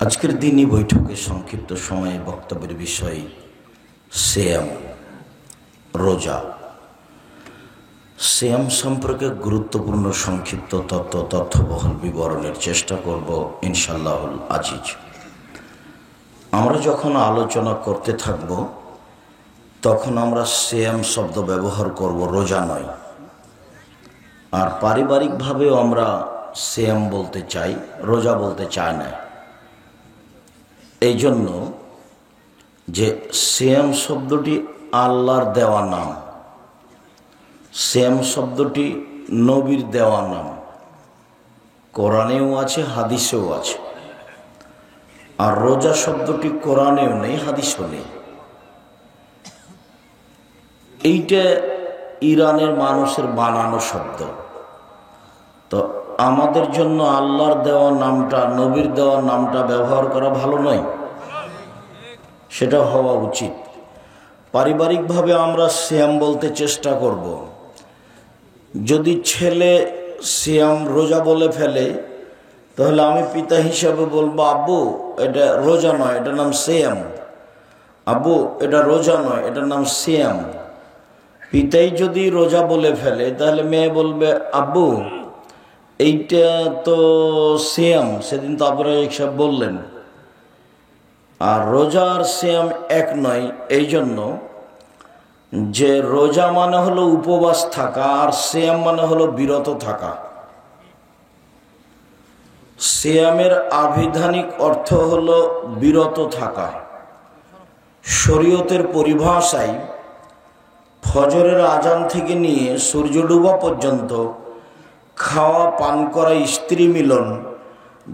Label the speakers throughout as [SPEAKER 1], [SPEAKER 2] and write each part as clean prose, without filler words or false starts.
[SPEAKER 1] আজকের দিনই বৈঠকে সংক্ষিপ্ত সময়ে বক্তব্যের বিষয় সিয়াম, রোজা। সিয়াম সম্পর্কে গুরুত্বপূর্ণ সংক্ষিপ্ত তথ্যবহুল বিবরণের চেষ্টা করব ইনশাআল্লাহুল আজিজ। আমরা যখন আলোচনা করতে থাকব তখন আমরা সিয়াম শব্দ ব্যবহার করব, রোজা নয়। আর পারিবারিকভাবেও আমরা সিয়াম বলতে চাই, রোজা বলতে চাই না। এই জন্য যে সিয়াম শব্দটি আল্লাহর দেওয়া নাম, সিয়াম শব্দটি নবীর দেওয়া নাম, কোরআনেও আছে হাদিসেও আছে। আর রোজা শব্দটি কোরআনেও নেই, হাদিসেও নেই। এইটা ইরানের মানুষের বানানো শব্দ। তো আমাদের জন্য আল্লাহর দেওয়া নামটা, নবীর দেওয়া নামটা ব্যবহার করা ভালো নয়, সেটা হওয়া উচিত। পারিবারিকভাবে আমরা সিয়াম বলতে চেষ্টা করব। যদি ছেলে সিয়াম, রোজা বলে ফেলে, তাহলে আমি পিতা হিসাবে বলবো, আব্বু এটা রোজা নয়, এটার নাম সিয়াম। আব্বু এটা রোজা নয়, এটার নাম সিয়াম। পিতাই যদি রোজা বলে ফেলে, তাহলে মেয়ে বলবে, আব্বু এইটা তো সিয়াম, সেদিন তো আপনারা সব বললেন। আর রোজা আর সিয়াম এক নয়। এই জন্য যে রোজা মানে হলো উপবাস থাকা, আর সিয়াম মানে হলো বিরত থাকা। সিয়ামের আবিধানিক অর্থ হলো বিরত থাকা। শরীয়তের পরিভাষায় ফজরের আজান থেকে নিয়ে সূর্য ডুবা পর্যন্ত খাওয়া, পান করা, স্ত্রী মিলন,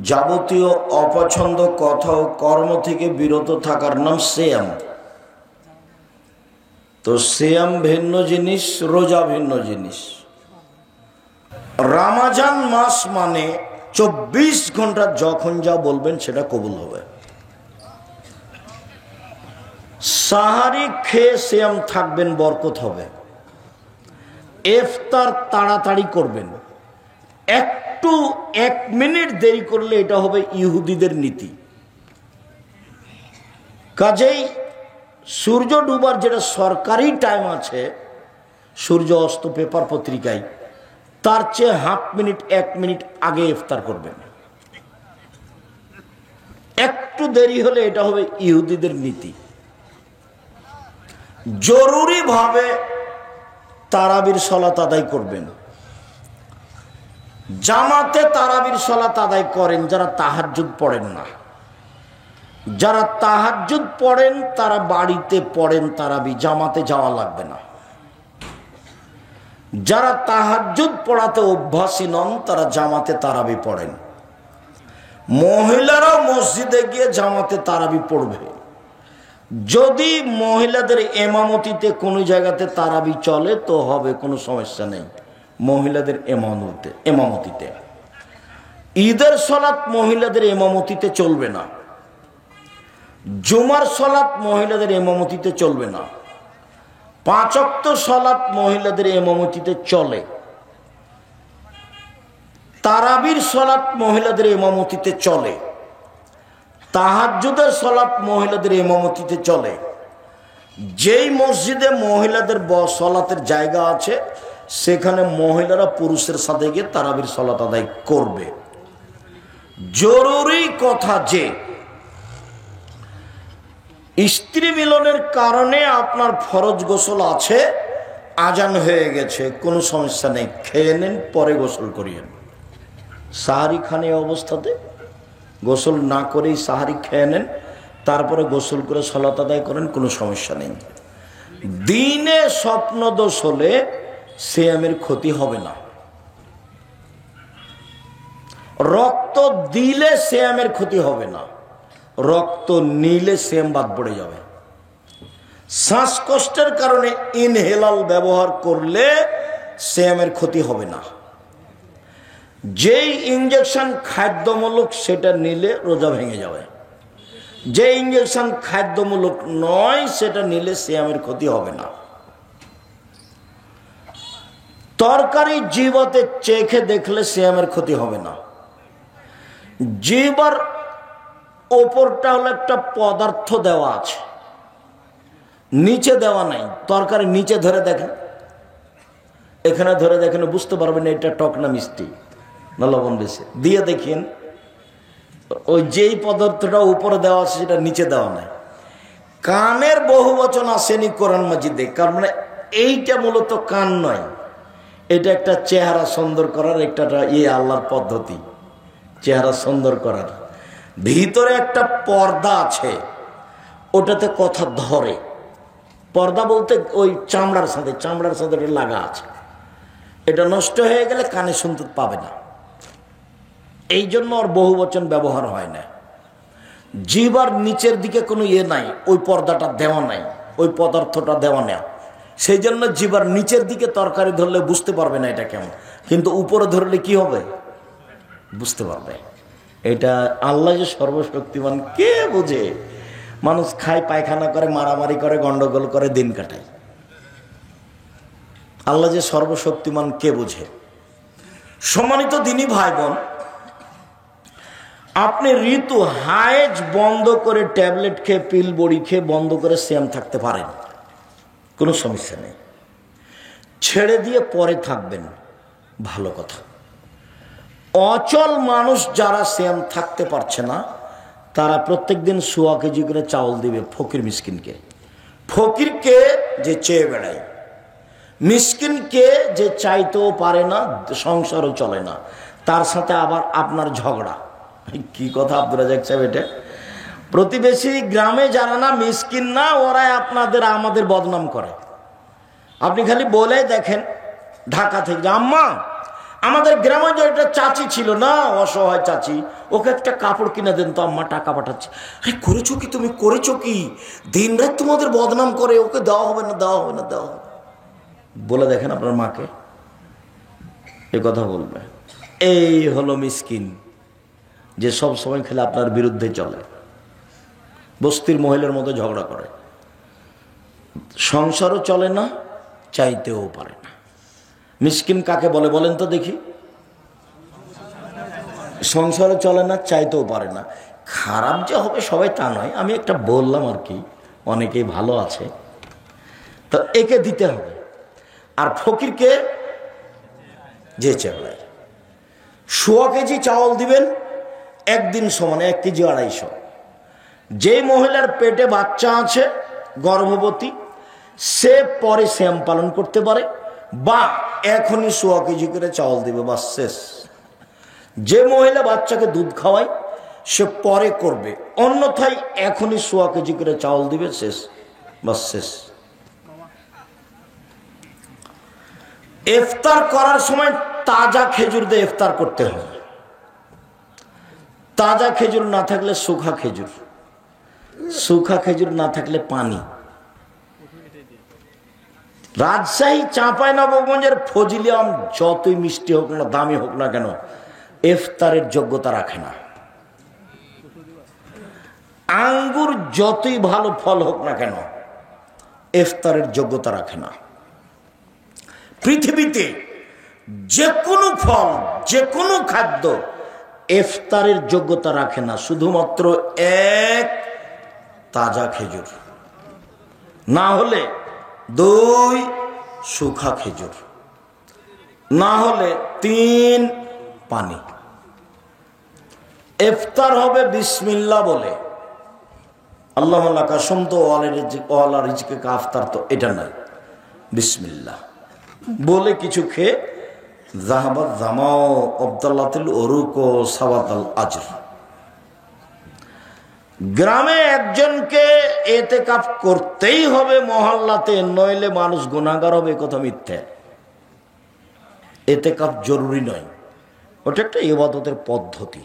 [SPEAKER 1] যাবতীয় অপছন্দ কথা ও কর্ম থেকে বিরত থাকার নাম সিয়াম। তো সিয়াম ভিন্ন জিনিস, রোজা ভিন্ন জিনিস। রমজান মাস মানে 24 ঘন্টা যখন যা বলবেন সেটা কবুল হবে। সাহারি খেয়ে সিয়াম থাকবেন, বরকত হবে। ইফতার তাড়াতাড়ি করবেন, একটু 1 মিনিট দেরি করলে এটা হবে ইহুদিদের নীতি। কাজেই সূর্য ডুবার যেটা সরকারি টাইম আছে, সূর্য অস্ত পেপার পত্রিকায়, তার চেয়ে 1/2 মিনিট 1 মিনিট আগে ইফতার করবেন। একটু দেরি হলে এটা হবে ইহুদিদের নীতি। জরুরিভাবে তারাবির সালাত আদায় করবেন। জামাতে তারাবির সালাত আদায় করেন যারা তাহাজ্জুদ পড়েন না। যারা তাহাজ্জুদ পড়েন তারা বাড়িতে পড়েন তারাবি, জামাতে যাওয়া লাগবে না। যারা তাহাজ্জুদ পড়াতে অভ্যাসী নন তারা জামাতে তারাবি পড়েন। মহিলারাও মসজিদে গিয়ে জামাতে তারাবি পড়বে। যদি মহিলাদের এমামতিতে কোনো জায়গাতে তারাবি চলে তো হবে, কোনো সমস্যা নেই। মহিলাদের এমামতিতে ঈদের সালাত মহিলাদের এমামতিতে চলবে না। জুমার সালাত মহিলাদের এমামতিতে চলবে না। 5 ওয়াক্ত সালাত মহিলাদের এমামতিতে চলে। তারাবির সালাত মহিলাদের এমামতিতে চলে। তাহাজ্জুদের সালাত মহিলাদের ইমামতিতে চলে। যেই মসজিদে মহিলাদের সালাতের জায়গা আছে সেখানে মহিলারা পুরুষের সাথে গিয়ে তারাবির সালাত আদায় করবে। জরুরি কথা যে স্ত্রী মিলনের কারণে আপনার ফরজ গোসল আছে, আজান হয়ে গেছে, কোনো সমস্যা নেই, খেয়ে নেন, পরে গোসল করিয়েন। সাহারি খান এই অবস্থাতে গোসল না করেই সাহারি খেয়ে নেন, তারপরে গোসল করে সালাত আদায় করেন, কোনো সমস্যা নেই। দিনে স্বপ্ন দোষ হলে সিয়ামের ক্ষতি হবে না। রক্ত দিলে সিয়ামের ক্ষতি হবে না, রক্ত নিলে সিয়াম বাদ পড়ে যাবে। শ্বাসকষ্টের কারণে ইনহেলাল ব্যবহার করলে সিয়ামের ক্ষতি হবে না। যেই ইঞ্জেকশন খাদ্যমূলক সেটা নিলে রোজা ভেঙে যাবে। যে ইঞ্জেকশন খাদ্যমূলক নয় সেটা নিলে সিয়ামের ক্ষতি হবে না। তরকারি জিহ্বাতে চেখে দেখলে সিয়ামের ক্ষতি হবে না। জিহ্বার ওপরটা হলো একটা পদার্থ দেওয়া আছে, নিচে দেওয়া নাই। তরকারি নিচে ধরে দেখেন, এখানে ধরে দেখেন, বুঝতে পারবেন এটা টক না মিষ্টি না লবণ বেশি। দিয়ে দেখিন ওই যেই পদার্থটা উপরে দেওয়া আছে সেটা নিচে দেওয়া নাই। কানের বহু বচন আসেনি কোরআন মাজিদে, কারণ মানে এইটা মূলত কান নয়, এটা একটা চেহারা সুন্দর করার একটা আল্লাহর পদ্ধতি, চেহারা সুন্দর করার। ভিতরে একটা পর্দা আছে, ওটাতে কথা ধরে। পর্দা বলতে ওই চামড়ার সাথে এটা লাগা আছে, এটা নষ্ট হয়ে গেলে কানে শুনতে পাবে না, এই জন্য আর বহু বচন ব্যবহার হয় না। জিহ্বার নিচের দিকে কোনো নাই, ওই পর্দাটা দেওয়া নাই, ওই পদার্থটা দেওয়া নেই, সেই জন্য জিহ্বার নিচের দিকে তরকারি ধরলে বুঝতে পারবে না এটা কেমন, কিন্তু উপরে ধরলে কি হবে বুঝতে পারবে। এটা আল্লাহ যে সর্বশক্তিমান কে বোঝে? মানুষ খায়, পায়খানা করে, মারামারি করে, গন্ডগোল করে, দিন কাটায়। আল্লাহ যে সর্বশক্তিমান কে বোঝে? সম্মানিত দিনী ভাই বোন, আপনি ঋতু হায়েজ বন্ধ করে, ট্যাবলেট খেয়ে, পিল বড়ি খেয়ে বন্ধ করে সিয়াম থাকতে পারেন, কোনো সমস্যা নেই। ছেড়ে দিয়ে পরে থাকবেন, ভালো কথা। অচল মানুষ যারা সিয়াম থাকতে পারছে না, তারা প্রত্যেকদিন 1.25 কেজি করে চাউল দিবে ফকির মিসকিনকে। ফকিরকে যে চেয়ে বেড়ায়, মিসকিনকে যে চাইতেও পারে না, সংসারও চলে না, তার সাথে আবার আপনার ঝগড়া। কি কথা আব্দুর রাজাক সাহেব, এটা প্রতিবেশী গ্রামে যারা না মিসকিন না, ওরাই আপনাদের আমাদের বদনাম করে। আপনি খালি বলে দেখেন ঢাকা থেকে, আম্মা আমাদের গ্রামে যে একটা চাচি ছিল না, অসহায় চাচি, ওকে একটা কাপড় কিনে দেন তো আম্মা, টাকা পাঠাচ্ছে। আরে করেছো কি তুমি, করেছো কি? দিন রাত তোমাদের বদনাম করে, ওকে দেওয়া হবে না, দেওয়া হবে না, দেওয়া হবে। বলে দেখেন আপনার মাকে, এ কথা বলবে। এই হলো মিসকিন, যে সব সময় খেলে আপনার বিরুদ্ধে চলে, বস্তির মহিলার মতো ঝগড়া করে, সংসারও চলে না, চাইতেও পারে না। মিসকিন কাকে বলে বলেন তো দেখি? সংসারও চলে না, চাইতেও পারে না। খারাপ যে হবে সবাই তা নয়, আমি একটা বললাম আর কি, অনেকেই ভালো আছে, তো একে দিতে হবে। আর ফকিরকে যে চেয়ে 1.25 কেজি চাউল দিবেন, একদিন সমানে 1 কেজি 250। যে মহিলার পেটে বাচ্চা আছে, গর্ভবতী, সে পরে সিয়াম পালন করতে পারে, বা এখনই 1.25 কেজি করে চাউল দিবে, বাস শেষ। যে মহিলা বাচ্চাকে দুধ খাওয়ায় সে পরে করবে, অন্যথায় এখনই 1.25 কেজি করে চাউল দিবে, শেষ, বাস শেষ। ইফতার করার সময় তাজা খেজুর দিয়ে ইফতার করতে হবে। তাজা খেজুর না থাকলে শুখা খেজুর, শুখা খেজুর না থাকলে পানি। রাজশাহী, চাঁপাইনবাবগঞ্জের ফজলি আম যতই মিষ্টি হোক না, দামি হোক না কেন, ইফতারের যোগ্যতা রাখে না। আঙ্গুর যতই ভালো ফল হোক না কেন, ইফতারের যোগ্যতা রাখে না। পৃথিবীতে যে কোনো ফল, যে কোনো খাদ্য ইফতারের যোগ্যতা রাখে না, শুধুমাত্র এক তাজা খেজুর, না হলে 2 শুখা খেজুর, না হলে 3 পানি। ইফতার হবে বিসমিল্লাহ বলে, আল্লাহ লাকা সুমতু ওয়ালা রিজকে কা আফতার, তো এটা নাই, বিসমিল্লাহ বলে কিছু খেয়ে যাহাবাত জামাও আব্দুল্লাহিল উরুক ও সাওয়াতাল আজর। গ্রামে একজনকে ইতিকাফ করতেই হবে মহল্লাতে, নইলে মানুষ গুনাহগার হবে, কথা মিথ্যা। ইতিকাফ জরুরি নয়, ওটা একটা ইবাদতের পদ্ধতি।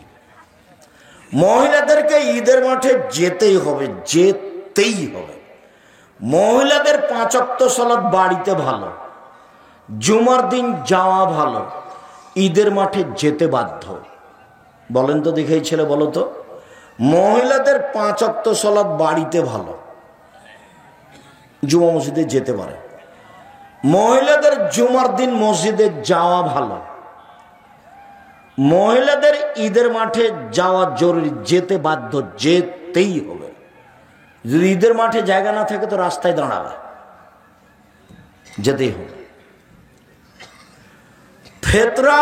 [SPEAKER 1] মহিলাদেরকে ঈদের মাঠে যেতেই হবে, যেতেই হবে। মহিলাদের 5 ওয়াক্ত সালাত বাড়িতে ভালো, জুমার দিন যাওয়া ভালো, ঈদের মাঠে যেতে বাধ্য। বলেন তো দেখে ছেলে, বলো তো, মহিলাদের 5 ওয়াক্ত সালাত বাড়িতে ভালো, জুমা মসজিদে যেতে পারে। মহিলাদের জুমার দিন মসজিদে যাওয়া ভালো, মহিলাদের ঈদের মাঠে যাওয়া জরুরি, যেতে বাধ্য, যেতেই হবে। যদি ঈদের মাঠে জায়গা না থাকে তো রাস্তায় দাঁড়াবে, যেতেই হবে। ফেতরা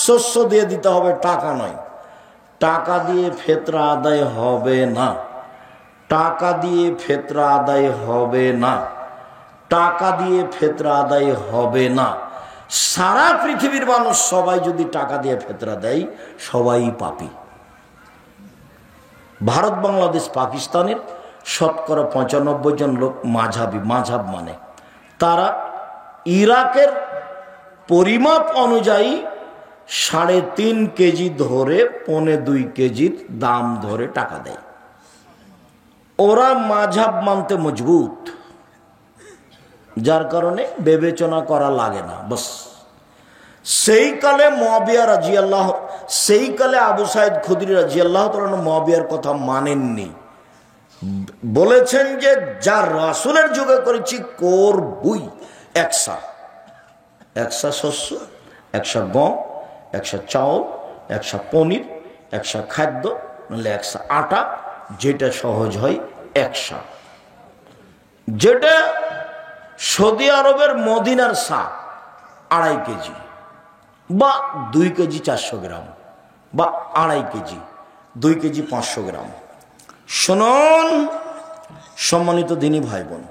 [SPEAKER 1] শস্য দিয়ে দিতে হবে, টাকা নয়। টাকা দিয়ে ফেতরা আদায় হবে না, টাকা দিয়ে ফেতরা আদায় হবে না, টাকা দিয়ে ফেতরা আদায় হবে না। সারা পৃথিবীর মানুষ সবাই যদি টাকা দিয়ে ফেতরা দেয়, সবাই পাপী। ভারত, বাংলাদেশ, পাকিস্তানের শতকরা 95 জন লোক মাঝাবি, মাঝাব মানে তারা ইরাকের পরিমাপ অনুযায়ী 3.5 কেজি ধরে 1.25 কেজির দাম ধরে টাকা দেয়। ওরা মাঝাব মানতে মজবুত, যার কারণে বিবেচনা করা লাগে না। বস সেই কালে মুআবিয়া রাদিয়াল্লাহু, সেই কালে আবু সাইদ খুদরি রাদিয়াল্লাহু তাআলা মুআবিয়ার কথা মানেননি, বলেছেন যে যা রাসূলের যুগে করেছি করবই। 100 শস্য, 100 গম, 100 চাউল, 100 পনির, 100 খাদ্য, নাহলে 100 আটা, যেটা সহজ হয় 100। যেটা সৌদি আরবের মদিনার শাক 2.5 কেজি বা 2 কেজি 400 গ্রাম বা 2.5 কেজি, 2 কেজি 500 গ্রাম। শুনুন সম্মানিত দিনী ভাই বোন,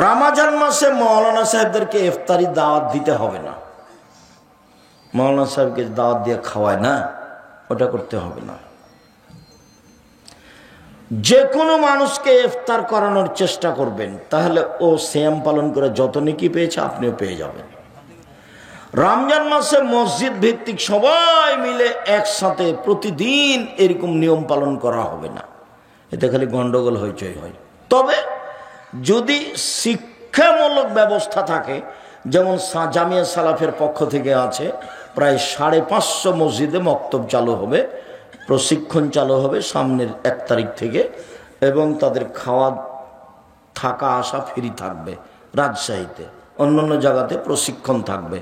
[SPEAKER 1] রমজান মাসে মাওলানা সাহেবদেরকে ইফতারি দাওয়াত দিতে হবে না। মাওলানা সাহেবকে দাওয়াত দিয়ে খাওয়ায় না, ওটা করতে হবে না। যে কোনো মানুষকে ইফতার করানোর চেষ্টা করবেন, তাহলে ও সিয়াম পালন করে যত নেকি পেয়েছে আপনিও পেয়ে যাবেন। রমজান মাসে মসজিদ ভিত্তিক সবাই মিলে একসাথে প্রতিদিন এরকম নিয়ম পালন করা হবে না, এতে খালি গন্ডগোল হইচই হয়। তবে যদি শিক্ষামূলক ব্যবস্থা থাকে, যেমন জামিয়া সালাফের পক্ষ থেকে আছে, প্রায় 550 মসজিদে মক্তব চালু হবে, প্রশিক্ষণ চালু হবে সামনের 1 তারিখ থেকে, এবং তাদের খাওয়া থাকা আসা ফ্রি থাকবে। রাজশাহীতে, অন্যান্য জায়গাতে প্রশিক্ষণ থাকবে,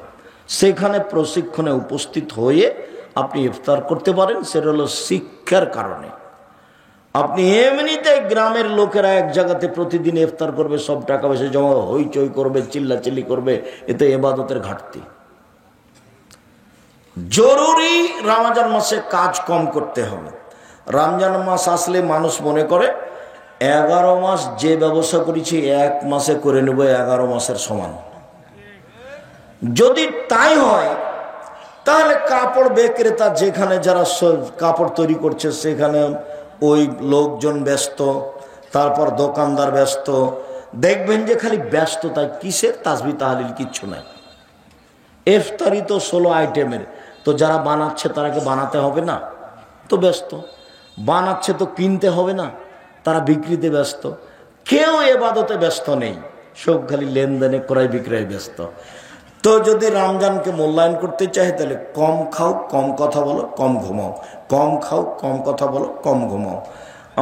[SPEAKER 1] সেখানে প্রশিক্ষণে উপস্থিত হয়ে আপনি ইফতার করতে পারেন। সেটা হলো শিক্ষার কারণে। আপনি এমনিতে গ্রামের লোকেরা এক জায়গাতে প্রতিদিন ইফতার করবে, সব টাকা পয়সা জমা হইচই করবে, চিল্লাচিল্লি করবে, এতে ইবাদতের ঘাটতি। জরুরি রমজান মাসে কাজ কম করতে হবে। রমজান মাস আসলে মানুষ মনে করে 11 মাস যে ব্যবসা করেছি 1 মাসে করে নেব 11 মাসের সমান। যদি তাই হয় তাহলে কাপড় বিক্রেতা যেখানে যারা কাপড় তৈরি করছে সেখানে ওই লোকজন ব্যস্ত, তারপর দোকানদার ব্যস্ত, দেখবেন যে খালি ব্যস্ত। তাই কিসের তাসবিহ তাহলিল কিচ্ছু নাই। ইফতারি তো 16 আইটেমের, তো যারা বানাচ্ছে তারাকে বানাতে হবে না, তো ব্যস্ত। বানাচ্ছে তো কিনতে হবে না, তারা বিক্রিতে ব্যস্ত। কেউ ইবাদতে ব্যস্ত নেই, সব খালি লেনদেনে ক্রয় বিক্রয় ব্যস্ত। তো যদি রমজানকে মূল্যায়ন করতে চাই তাহলে কম খাও, কম কথা বলো, কম ঘুমাও, কম খাও, কম কথা বলো, কম ঘুমাও।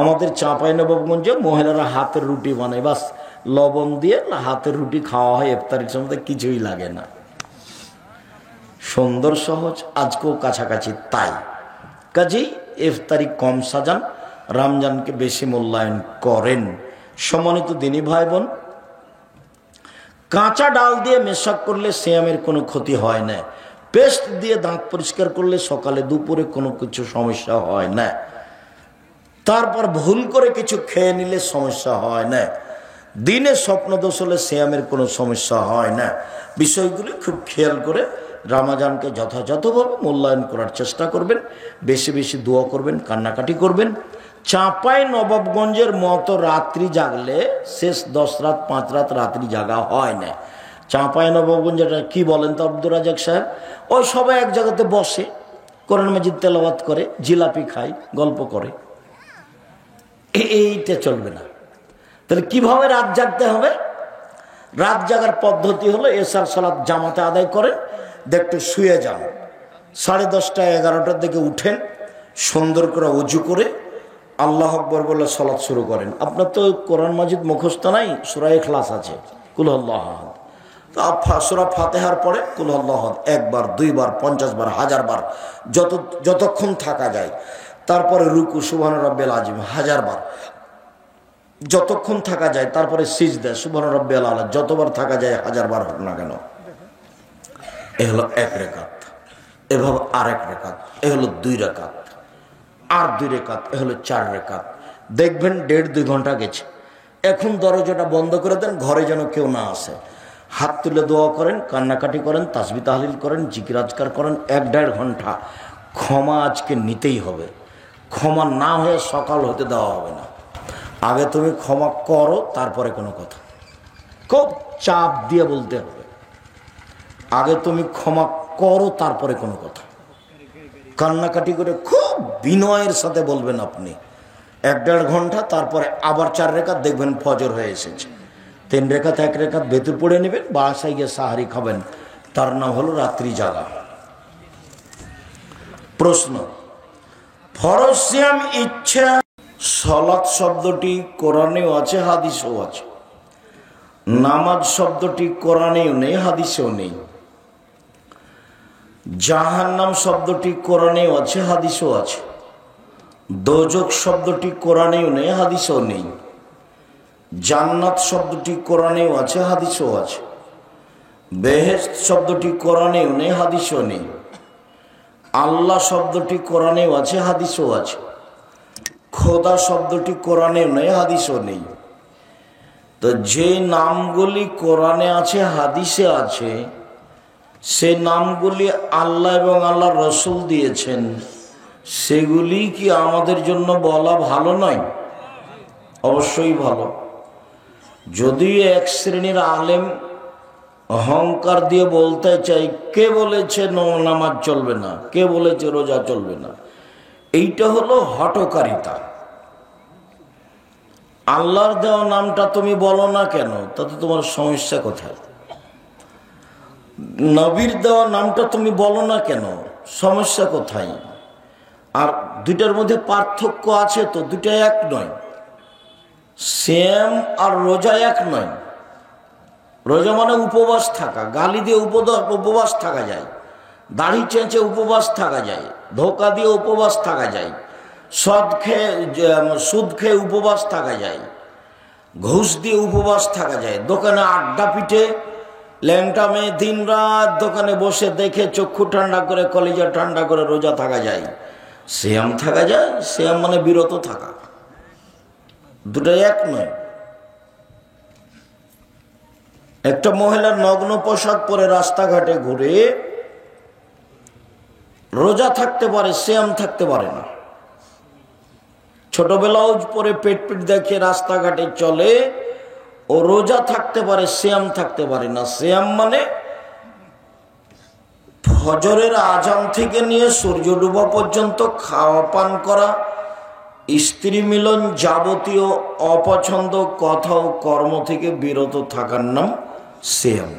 [SPEAKER 1] আমাদের চাঁপাইনবাবগঞ্জে মহিলারা হাতের রুটি বানায়, বাস লবণ দিয়ে হাতের রুটি খাওয়া হয় ইফতারির সময়, কিছুই লাগে না। সুন্দর সহজ, আজকেও কাছাকাছি তাই। কাজেই ইফতারি কম সাজান, রমজানকে বেশি মূল্যায়ন করেন। সম্মানিত দিনী ভাই বোন, কাঁচা ডাল দিয়ে মেশাক করলে সিয়ামের কোনো ক্ষতি হয় না। পেস্ট দিয়ে দাঁত পরিষ্কার করলে সকালে দুপুরে কোনো কিছু সমস্যা হয় না। তারপর ভুল করে কিছু খেয়ে নিলে সমস্যা হয় না। দিনে স্বপ্নদোষ হলে সিয়ামের কোনো সমস্যা হয় না। বিষয়গুলি খুব খেয়াল করে রমজানকে যথাযথভাবে মূল্যায়ন করার চেষ্টা করবেন। বেশি বেশি দোয়া করবেন, কান্নাকাটি করবেন। চাঁপাইনবাবগঞ্জের মতো রাত্রি জাগলে শেষ 10 রাত 5 রাত রাত্রি জাগা হয় না। চাঁপাইনবাবগঞ্জটা কি বলেন তো আব্দুর রাজাক সাহেব, ওই সবাই এক জায়গাতে বসে কোরআন মাজিদ তেলাওয়াত করে, জিলাপি খায়, গল্প করে, এইটা চলবে না। তাহলে কিভাবে রাত জাগতে হবে? রাত জাগার পদ্ধতি হলো এশার সালাত জামাতে আদায় করেন, দেখতে শুয়ে যান, 10:30 11টার দিকে উঠেন, সুন্দর করে ওযু করে আল্লাহ আকবর বলে সালাত শুরু করেন। আপনার তো কোরআন মাজিদ মুখস্থ নাই, সূরা ইখলাস আছে, কুল আল্লাহ আহাদ, সূরা ফাতিহার পরে কুল আল্লাহু আহাদ একবার, দুইবার, 50 বার, 1000 বার, যতক্ষণ থাকা যায়। তারপরে রুকু সুবহান রাব্বিল আযীম 1000 বার, যতক্ষণ থাকা যায়। তারপরে সিজদা সুবহান রাব্বিল আলা, যতবার থাকা যায় 1000 বার হোক না কেন। এ হলো 1 রাকাত। এভাবে আরেক রাকাত, এ হলো 2 রাকাত, আর 2 রাকাত, এ হলো 4 রাকাত। দেখবেন 1.5-2 ঘন্টা গেছে। এখন দরজাটা বন্ধ করে দেন, ঘরে যেন কেউ না আসে। হাত তুলে দোয়া করেন, কান্নাকাটি করেন, তাসবিহ তাহলিল করেন, জিকির আজকার করেন। 1-1.5 ঘন্টা ক্ষমা আজকে নিতেই হবে। ক্ষমা না হয়ে সকাল হতে দেওয়া হবে না। আগে তুমি ক্ষমা করো, তারপরে কোনো কথা। খুব চাপ দিয়ে বলতে হবে, আগে তুমি ক্ষমা করো, তারপরে কোনো কথা। কান্নাকাটি করে খুব বিনয়ের সাথে বলবেন আপনি। 1-1.5 ঘন্টা, তারপরে আবার 4 রাকাত, দেখবেন ফজর হয়ে এসেছে। 3 রাকাত, 1 রাকাত ভেতর পড়ে নেবেন, বাসায় গিয়ে সাহারি খাবেন। তার নাম হলো রাত্রি জাগা। প্রশ্ন, ফরজ সিয়াম ইচ্ছা। সালাত শব্দটি কোরআনেও আছে, হাদিসেও আছে। নামাজ শব্দটি কোরআনেও নেই, হাদিসেও নেই। জাহান্নাম শব্দটি কোরআনেও আছে, হাদিসেও আছে। দোজখ শব্দটি কোরআনেও নেই, হাদিসেও নেই। জান্নাত শব্দটি কোরআনেও আছে, হাদিসেও আছে। বেহেশত শব্দটি কোরআনেও নেই, হাদিসেও নেই। আল্লাহ শব্দটি কোরআনেও আছে, হাদিসেও আছে। খোদা শব্দটি কোরআনেও নেই, হাদিসেও নেই। তো যে নামগুলি কোরআনে আছে, হাদিসে আছে, সে নামগুলি আল্লাহ এবং আল্লাহ রসুল দিয়েছেন, সেগুলি কি আমাদের জন্য বলা ভালো নয়? অবশ্যই ভালো। যদি এক শ্রেণীর আলেম অহংকার দিয়ে বলতে চাই, কে বলেছে নামাজ চলবে না, কে বলেছে রোজা চলবে না, এইটা হলো হঠকারিতা। আল্লাহর দেওয়া নামটা তুমি বলো না কেন, তাতে তোমার সমস্যা কোথায়? নবীর দেওয়া নামটা তুমি বলো না কেন, সমস্যা কোথায়? আর দুইটার মধ্যে পার্থক্য আছে তো, দুইটা এক নয়। সিয়াম আর রোজা এক নয়। রোজা মানে উপবাস থাকা, গালি দিয়ে উপবাস থাকা যায়, দাড়ি চেঁচে উপবাস থাকা যায়, ধোকা দিয়ে উপবাস থাকা যায়, সুদ খেয়ে উপবাস থাকা যায়, ঘুষ দিয়ে উপবাস থাকা যায়, দোকানে আড্ডা পিটে ল্যাংটা মেয়ে দিন রাত দোকানে বসে দেখে চক্ষু ঠান্ডা করে, কলিজা ঠান্ডা করে রোজা থাকা যায়, সিয়াম থাকা যায়। সিয়াম মানে বিরত থাকা, দুটাই এক নয়। একটা মহিলার নগ্ন পোশাক পরে রাস্তাঘাটে ঘুরে রোজা থাকতে পারে, সিয়াম থাকতে পারে না। ছোট ব্লাউজ পরে পেট দেখে রাস্তাঘাটে চলে, ও রোজা থাকতে পারে, সিয়াম থাকতে পারে না। সিয়াম মানে ফজরের আজান থেকে নিয়ে সূর্য ডুবা পর্যন্ত খাওয়া পান করা, স্ত্রী মিলন, যাবতীয় অপছন্দ কথা ও কর্ম থেকে বিরত থাকার নাম সিয়াম।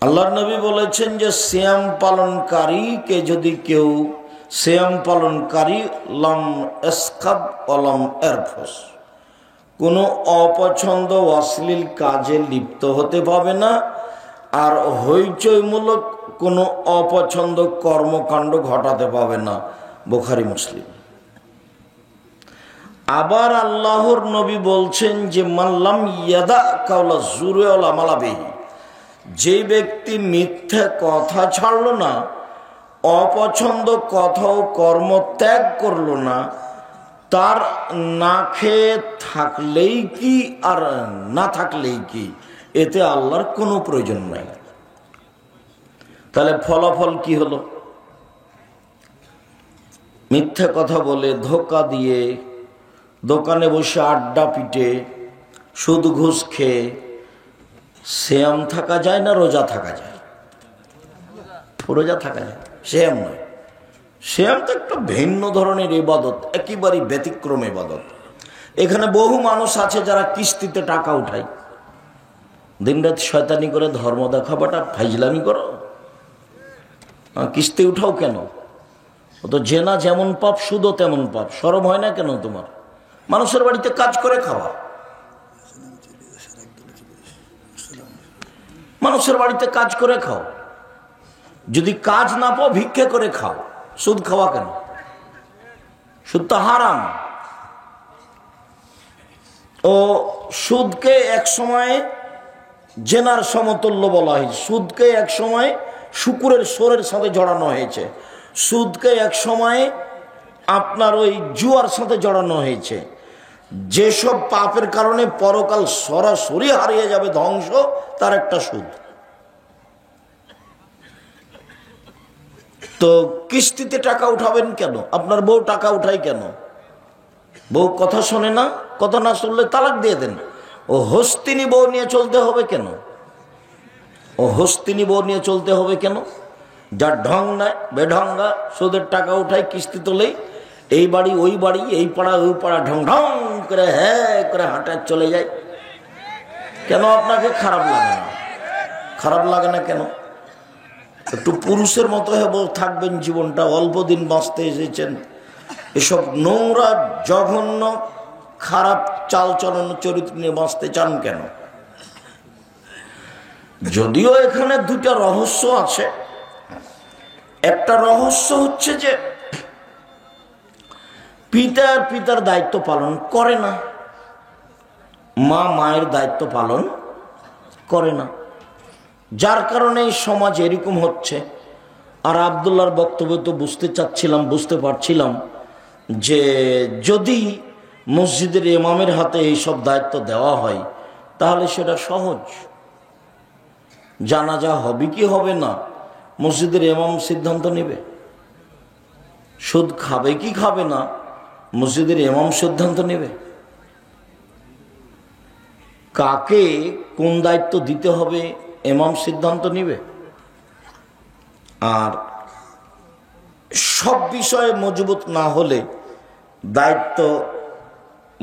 [SPEAKER 1] আল্লাহর নবী বলেছেন যে সিয়াম পালনকারীকে যদি কেউ, সিয়াম পালনকারী লাম ইসখাব ওয়ালাম ইরফুস, কোনো অপছন্দ অশ্লীল কাজে লিপ্ত হতে পাবে না, আর হইচইমূলক কোনো অপছন্দ কর্মকাণ্ড ঘটাতে পাবে না। বুখারী মুসলিম। আবার আল্লাহর নবী বলছেন যে মাল্লাম ইয়াদা কাওলা জুরি ওয়াল আমালা বিহি, যে ব্যক্তি মিথ্যা কথা ছাড়লো না, অপছন্দ কথা ও কর্ম ত্যাগ করলো না, তার না খেয়ে থাকলেই কি আর না থাকলেই কি, এতে আল্লাহর কোনো প্রয়োজন নাই। তাহলে ফলাফল কি হলো? মিথ্যা কথা বলে, ধোকা দিয়ে, দোকানে বসে আড্ডা পিটে, সুদ ঘুষ খেয়ে সিয়াম থাকা যায় না রোজা থাকা যায়? রোজা থাকা যায়, সিয়াম নয়। সিয়াম তো একটা ভিন্ন ধরনের ইবাদত, একেবারে ব্যতিক্রম ইবাদত। এখানে বহু মানুষ আছে যারা কিস্তিতে টাকা উঠায়, দিনরাত শয়তানি করে ধর্ম দেখাবাটা ফাইজলামি করো, কিস্তি উঠাও কেন? ও তো জেনা যেমন পাপ, সুদও তেমন পাপ। শরম হয় না কেন তোমার? মানুষের বাড়িতে কাজ করে খাওয়া, মানুষের বাড়িতে কাজ করে খাও, যদি কাজ না পাও ভিক্ষে করে খাও। সুদ খাওয়া কেন? সুদ তো হারাম। ও সুদকে এক সময় জেনার সমতুল্য বলা হয়েছে, সুদকে এক সময় শুকুরের সোরের সাথে জড়ানো হয়েছে, সুদকে এক সময় আপনার ওই জুয়ার সাথে জড়ানো হয়েছে। যেসব পাপের কারণে পরকাল সরাসরি হারিয়ে যাবে, ধ্বংস, তার একটা সুদ। তো কিস্তিতে টাকা উঠাবেন কেন? আপনার বউ টাকা উঠায় কেন? বউ কথা শোনে না, কথা না শুনলে তালাক দিয়ে দেন। ও হস্তিনী বউ নিয়ে চলতে হবে কেন? ও হস্তিনী বউ নিয়ে চলতে হবে কেন? যার ঢং নাই, বেঢঙ্গা, সুদের টাকা উঠায়, কিস্তি তোলেই, এই বাড়ি ওই বাড়ি, এই পাড়া ওই পাড়া, ঢং ঢং করে হ্যাঁ করে হাঁটা চলে যায়। কেন আপনাকে খারাপ লাগে না? খারাপ লাগে না কেন? একটু পুরুষের মতো থাকবেন, জীবনটা অল্প দিন বাঁচতে এসেছেন, এসব নোংরা জঘন্য খারাপ চালচলন চরিত্র নিয়ে বাঁচতে চান কেন? যদিও এখানে দুটা রহস্য আছে। একটা রহস্য হচ্ছে যে পিতার দায়িত্ব পালন করে না, মা মায়ের দায়িত্ব পালন করে না, যার কারণে এই সমাজ এরকম হচ্ছে। আর আব্দুল্লাহর বক্তব্য তো বুঝতে পারছিলাম যে যদি মসজিদের ইমামের হাতে এইসব দায়িত্ব দেওয়া হয় তাহলে সেটা সহজ। জানাজা হবে কি হবে না মসজিদের ইমাম সিদ্ধান্ত নেবে, সুদ খাবে কি খাবে না মসজিদের ইমাম সিদ্ধান্ত নেবে, কাকে কোন দায়িত্ব দিতে হবে ইমাম সিদ্ধান্ত নেবে। আর সব বিষয়ে মজবুত না হলে দায়িত্ব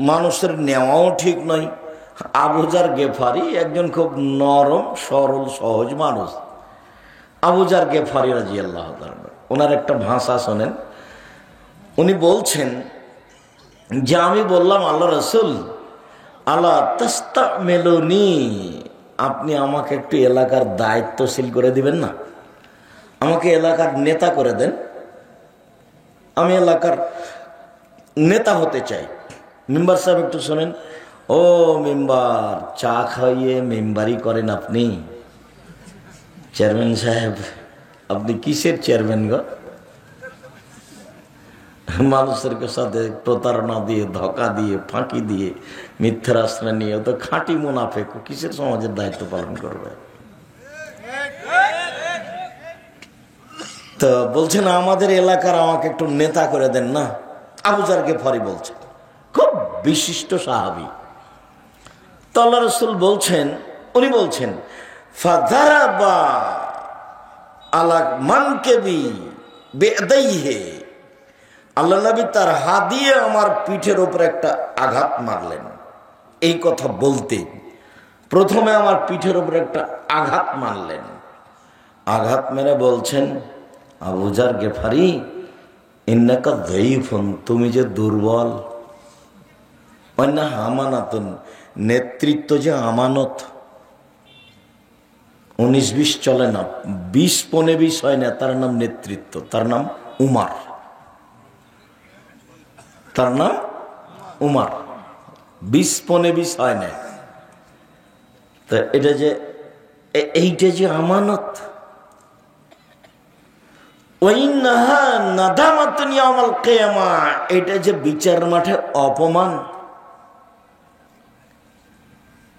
[SPEAKER 1] মানুষের নেওয়াও ঠিক নয়। আবু যার গেফারি একজন খুব নরম সরল সহজ মানুষ, আবু যার গেফারি রাদিয়াল্লাহু তাআলা, ওনার একটা ভাষা শোনেন। উনি বলছেন যে আমি বললাম, আল্লাহ রাসূল, আলা তাস্তামিলুনি, আপনি আমাকে একটু এলাকার দায়িত্বশীল করে দিবেন না, আমাকে এলাকার নেতা করে দেন, আমি এলাকার নেতা হতে চাই। মেম্বার সাহেব একটু শোনেন, ও মেম্বার, চা খাইয়ে মেম্বারি করেন আপনি? চেয়ারম্যান সাহেব, আপনি কিসের চেয়ারম্যান গো? মানুষের সাথে প্রতারণা দিয়ে, ধোঁকা দিয়ে, ফাঁকি দিয়ে, মিথ্যার আশ্রয় নিয়ে তো খাঁটি মুনাফেক, কিসের সমাজের দায়িত্ব পালন করবে? তো বলছেন আমাদের এলাকার আমাকে একটু নেতা করে দেন না। আবু যার গেফারি বলছেন, খুব বিশিষ্ট সাহাবী। তো আল্লাহ রাসূল বলছেন, উনি বলছেন ফাযারাবা আলা মানকিবি বিয়াদাইহি, আল্লাহ নবী তার হাত দিয়ে আমার পিঠের উপর একটা আঘাত মারলেন। এই কথা বলতে প্রথমে আমার পিঠের উপর একটা আঘাত মারলেন। আঘাত মেরে বলছেন, আবু যার গেফারি, ইন্নাকা যায়ীফুন, তুমি যে দুর্বল, ওয়ান্নাহা আমানাতুন, নেতৃত্ব যে আমানত। 19-20 চলে না, 20-15 হয় না, তার নাম নেতৃত্ব, তার নাম উমার, তার নাম উমার। 20-15 হয় না। তো এটা যে এইটা যে আমানত, ওয়াইন্নাহা নাদামাতুন ইয়াউমাল কিয়ামা, এটা যে বিচার মাঠে অপমান।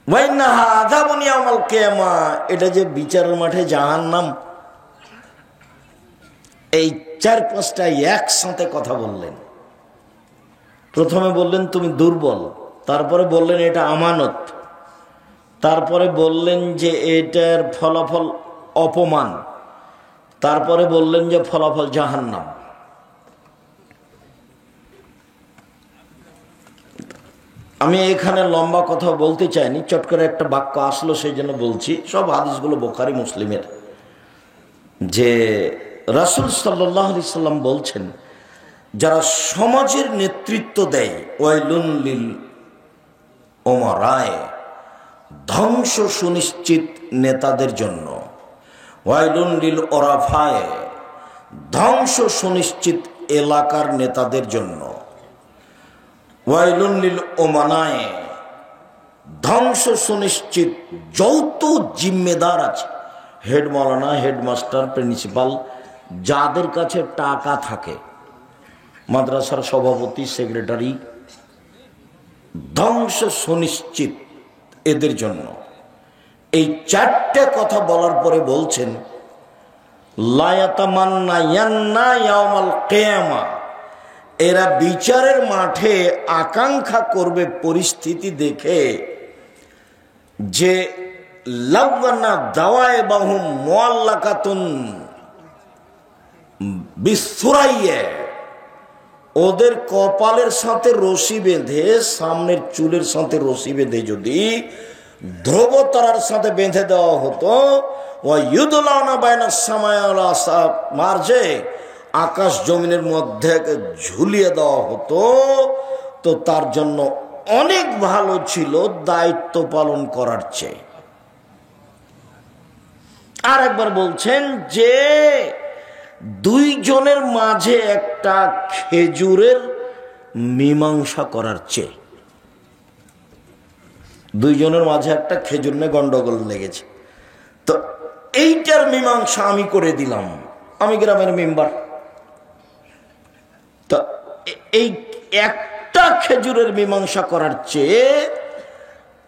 [SPEAKER 1] ওয়াইন্নাহা আযাবুন ইয়াউমাল কিয়ামা, এটা যে বিচারের মাঠে জাহান্নাম। এই 4-5টা একসাথে কথা বললেন। প্রথমে বললেন তুমি দুর্বল, তারপরে বললেন এটা আমানত, তারপরে বললেন যে এটার ফলাফল অপমান, তারপরে বললেন যে ফলাফল জাহান্নাম। আমি এখানে লম্বা কথা বলতে চাইনি, চট করে একটা বাক্য আসলো সেই জন্য বলছি। সব হাদিসগুলো বুখারী মুসলিমের। যে রাসূল সাল্লাল্লাহু আলাইহি সাল্লাম বলছেন, যারা সমাজের নেতৃত্ব দেয়, ওয়াইলুন লিল উমারায়ে, ধ্বংস সুনিশ্চিত নেতাদের জন্য, ওয়াইলুন লিল ওরাফায়ে ধ্বংস সুনিশ্চিত এলাকার নেতাদের জন্য, ওয়াইলুন লিল ওমানায়ে ধ্বংস সুনিশ্চিত যৌথ জিম্মেদার আছে, হেড মাওলানা, হেডমাস্টার, প্রিন্সিপাল, যাদের কাছে টাকা থাকে, মাদ্রাসার সভাপতি, সেক্রেটারি, ধ্বংস সুনিশ্চিত এদের জন্য। এই চারটে কথা বলার পরে বলছেন লা ইয়াতামান্না ইয়ান্না ইয়াউমাল কিয়ামা, এরা বিচারের মাঠে আকাঙ্ক্ষা করবে পরিস্থিতি দেখে যে লাওয়ানা দাওয়াইবাহুম মুআল্লাকাতুন বিসুরাইয়া, ওদের কপালের সাথে রশি বেঁধে, সামনের চুলের সাথে রশি বেঁধে যদি ধ্রুবতারার সাথে বেঁধে দেওয়া হতো, ওয়ায়ুদলানা বাইনাস সামাই ওয়াল আরদ, মার্জে আকাশ জমিনের মধ্যে ঝুলিয়ে দেওয়া হতো, তো তার জন্য অনেক ভালো ছিল দায়িত্ব পালন করার চেয়ে। আর একবার বলছেন যে দুইজনের মাঝে একটা খেজুরের মীমাংসা করার চেয়ে, দুইজনের মাঝে একটা খেজুর নিয়ে গন্ডগোল লেগেছে, তো এইটার মীমাংসা আমি করে দিলাম, আমি গ্রামের মেম্বার, তো এই একটা খেজুরের মীমাংসা করার চেয়ে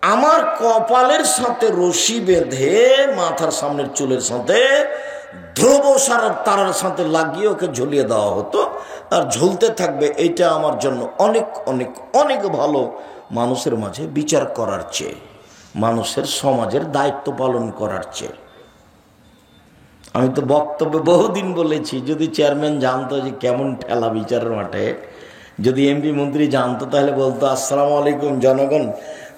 [SPEAKER 1] আমার কপালের সাথে রশি বেঁধে মাথার সামনের চুলের সাথে ধ্রুব তারার সাথে লাগিয়ে ওকে ঝুলিয়ে দেওয়া হতো, আর ঝুলতে থাকবে, এইটা আমার জন্য অনেক অনেক অনেক ভালো মানুষের মাঝে বিচার করার চেয়ে, মানুষের সমাজের দায়িত্ব পালন করার চেয়ে। আমি তো বক্তব্যে বহুদিন বলেছি, যদি চেয়ারম্যান জানতো যে কেমন ঠেলা বিচারের মাঠে, যদি এমপি মন্ত্রী জানতো তাহলে বলতো আসসালামু আলাইকুম জনগণ,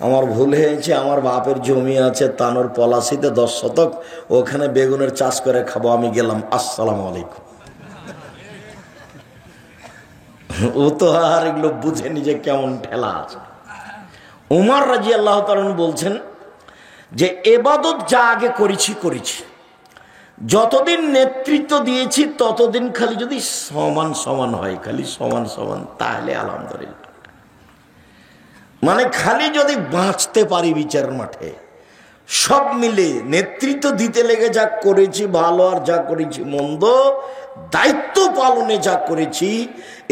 [SPEAKER 1] আমার ভুল হয়েছে, আমার বাপের জমি আছে তানোর পলাশিতে 10 শতক, ওখানে বেগুনের চাষ করে খাবো, আমি গেলাম, আসসালামু আলাইকুম। ও তো আর এগুলো বুঝেনি যে কেমন ঠেলা আছে। উমর রাদিয়াল্লাহু তাআলা বলছেন যে ইবাদত যা আগে করেছি, যতদিন নেতৃত্ব দিয়েছি ততদিন খালি যদি সমান সমান হয়, খালি সমান সমান, তাহলে আলহামদুলিল্লাহ। মানে খালি যদি বাঁচতে পারি বিচারের মাঠে, সব মিলে নেতৃত্ব দিতে লেগে যা করেছি ভালো, আর যা করেছি মন্দ, দায়িত্ব পালনে যা করেছি,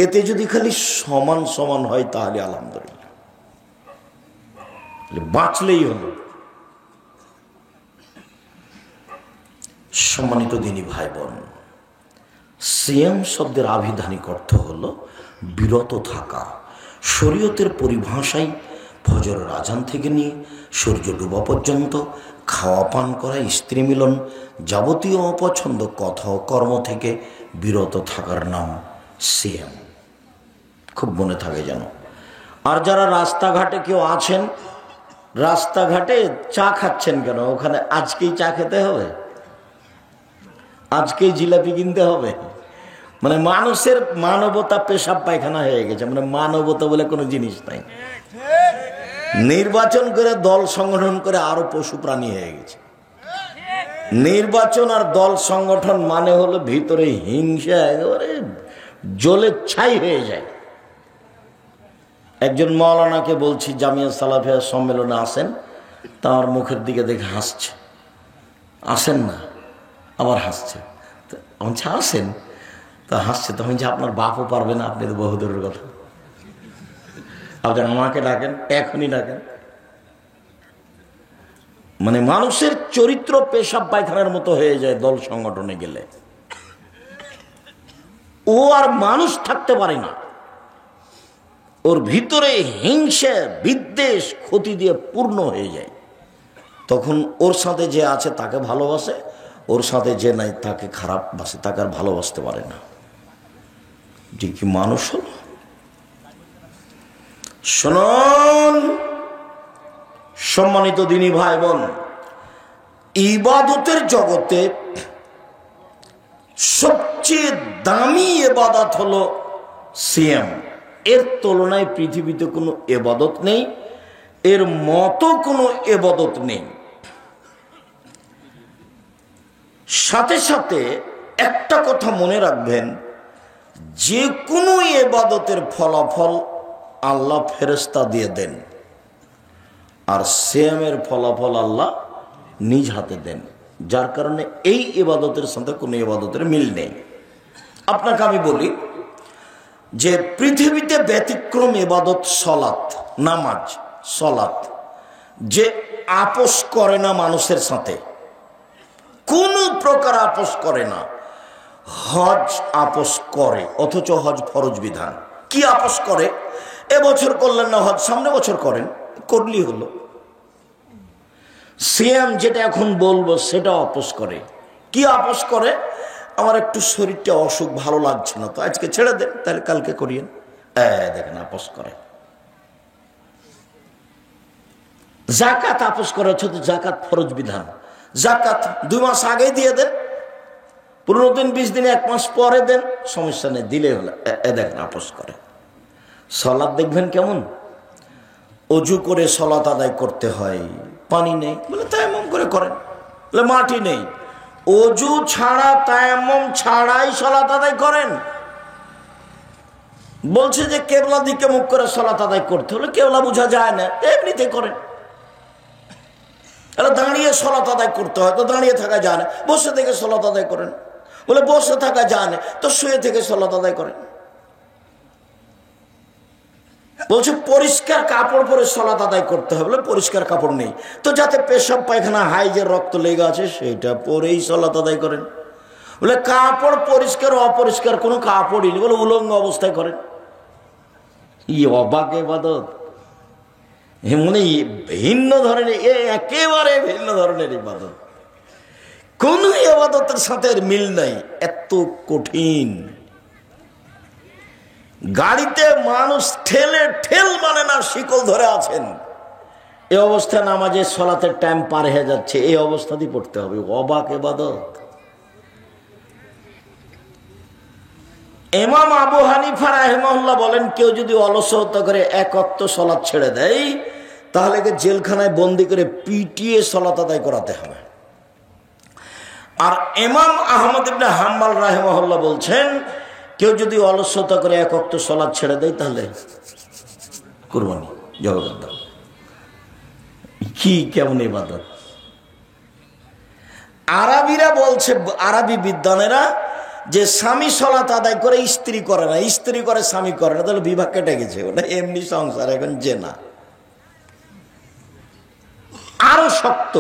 [SPEAKER 1] এতে যদি খালি সমান সমান হয় তাহলে আলহামদুলিল্লাহ, বাঁচলেই হলো। সম্মানিত দিনী ভাই বোন, সিয়াম শব্দের আভিধানিক অর্থ হলো বিরত থাকা। শরীয়তের পরিভাষায় ফজরের আজান থেকে নিয়ে সূর্য ডুবা পর্যন্ত খাওয়া পান করা, স্ত্রী মিলন, যাবতীয় অপছন্দ কথা ও কর্ম থেকে বিরত থাকার নাম সিয়াম। খুব মনে থাকে যেন। আর যারা রাস্তাঘাটে কেউ আছেন, রাস্তাঘাটে চা খাচ্ছেন কেন? ওখানে আজকেই চা খেতে হবে, আজকেই জিলাপি কিনতে হবে। মানে মানুষের মানবতা পেশাব পায়খানা হয়ে গেছে, মানে মানবতা বলে কোনো জিনিস নাই। নির্বাচন করে দল সংগঠন করে আরো পশু প্রাণী হয়ে গেছে। নির্বাচন আর দল সংগঠন মানে হলো ভিতরে হিংসা একেবারে জ্বলে ছাই হয়ে যায়। একজন মাওলানাকে বলছি জামিয়া সালাফিয়া সম্মেলনে আসেন, তার মুখের দিকে দেখে হাসছে, আসেন না, আবার হাসছে, আসেন, তা হাসছে। তখন যে আপনার বাপও পারবে না, আপনি তো বহুদূরের কথা, আপনি আমাকে ডাকেন, এখনই ডাকেন। মানে মানুষের চরিত্র পেশাব পায়খানার মতো হয়ে যায় দল সংগঠনে গেলে, ও আর মানুষ থাকতে পারে না, ওর ভিতরে হিংসা বিদ্বেষ ক্ষতি দিয়ে পূর্ণ হয়ে যায়। তখন ওর সাথে যে আছে তাকে ভালোবাসে, ওর সাথে যে নাই তাকে খারাপ বাসে, তাকে আর ভালোবাসতে পারে না। যে কি মানুষ হল। শুনুন সম্মানিত দিনী ভাই বোন, ইবাদতের জগতে সবচেয়ে দামি ইবাদত হলো সিয়াম। এর তুলনায় পৃথিবীতে কোনো ইবাদত নেই, এর মতো কোনো ইবাদত নেই। সাথে সাথে একটা কথা মনে রাখবেন, যে কোনো ইবাদতের ফলাফল আল্লাহ ফেরেশতা দিয়ে দেন, আর সিয়ামের ফলাফল আল্লাহ নিজ হাতে দেন। যার কারণে এই ইবাদতের সাথে কোনো ইবাদতের মিল নেই। আপনাকে আমি বলি যে পৃথিবীতে ব্যতিক্রম ইবাদত সলাত, নামাজ, সলাত, যে আপোষ করে না মানুষের সাথে, কোনো প্রকার আপোষ করে না। হজ আপোষ করে, অথচ হজ ফরজ বিধান। কি আপোষ করে? এবছর করলেন না হজ, সামনে বছর করেন, করলেই হলো। সিয়াম যেটা এখন বলবো সেটা আপোষ করে। কি আপোষ করে? আমার একটু শরীরটা অসুখ, ভালো লাগছে না, তো আজকে ছেড়ে দেন, তাহলে কালকে করিয়েন। দেখেন আপোষ করে। জাকাত আপোষ করে, অথচ জাকাত ফরজ বিধান। জাকাত 2 মাস আগে দিয়ে দেন, 15 দিন, 20 দিন, 1 মাস পরে দেন, সমস্যা নেই, দিলে হলো। দেখেন আপোষ করে। সলাত দেখবেন কেমন, অজু করে সলাত আদায় করতে হয়, পানি নেই বলে তায়াম্মুম করে করেন, বলে মাটি নেই, অজু ছাড়া তায়াম্মুম ছাড়াই সলাত আদায় করেন। বলছে যে কেবলা দিকে মুখ করে সলাত আদায় করতে হলে, কেবলা বোঝা যায় না, এমনিতে করেন। দাঁড়িয়ে সলাত আদায় করতে হয়, তো দাঁড়িয়ে থাকা যায় না, বসে থেকে সলাত আদায় করেন। বলে বসে থাকা যায় না, তো শুয়ে থেকে সলাত আদায় করেন। বলছে পরিষ্কার কাপড় পরে সলাত আদায় করতে হবে, বলে পরিষ্কার কাপড় নেই, তো যাতে পেশাব পায়খানা হাইজের রক্ত লেগে আছে সেইটা পরেই সলাত আদায় করেন। বলে কাপড় পরিষ্কার অপরিষ্কার কোনো কাপড়ই নেই, বলে উলঙ্গ অবস্থায় করেন। অবাক ইবাদত, মানে ভিন্ন ধরনের, একেবারে ভিন্ন ধরনের ইবাদত, কোন ইবাদতের সাথে মিল নাই, এত কঠিন। গাড়িতে মানুষ ঠেলে ঠেল মানে না, শিকল ধরে আছেন, এই অবস্থায় নামাজে সলাতের টাইম পার হয়ে যাচ্ছে, এই অবস্থাতেই পড়তে হবে। অবাক ইবাদত। ইমাম আবু হানিফা রাহিমাহুল্লাহ বলেন, কেউ যদি অলসতা করে 1 ওয়াক্ত সলাত ছেড়ে দেয়, তাহলে জেলখানায় বন্দি করে পিটিয়ে সলাত আদায় করাতে হবে। আর ইমাম আহমদ ইবনে হাম্বল রাহিমাহুল্লাহ বলছেন, কেউ যদি অলসতা করে 1 ওয়াক্ত সলাত ছেড়ে দেয়, তাহলে কুরবানি জবাব দাও। কি কেমন ইবাদত! আরবিরা বলছে, আরবি বিদ্বানেরা, যে স্বামী সলাত আদায় করে স্ত্রী করে না, স্ত্রী করে স্বামী করে না, তাহলে বিভাগ কেটে গেছে, ওটা এমনি সংসার, এখন জেনা। আরো শক্ত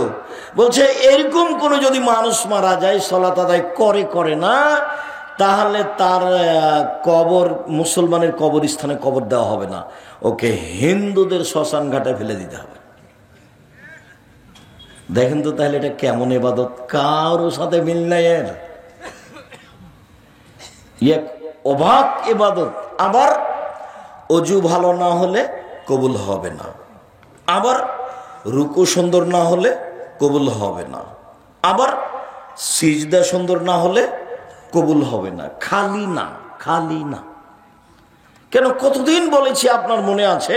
[SPEAKER 1] বলছে, এরকম কোন যদি মানুষ মারা যায় সলাত আদায় করে না, তাহলে তার কবর মুসলমানের কবরস্থানে কবর দেওয়া হবে না, ওকে হিন্দুদের শ্মশান ঘাটে ফেলে দিতে হবে। দেখেন তো তাহলে এটা কেমন ইবাদত, কারোর সাথে মিল নাই এর, অবাক ইবাদত। আবার অজু ভালো না হলে কবুল হবে না, আবার রুকু সুন্দর না হলে কবুল হবে না, আবার সিজদা সুন্দর না হলে কবুল হবে না। খালি না, খালি না। কেন, কতদিন বলেছি, আপনার মনে আছে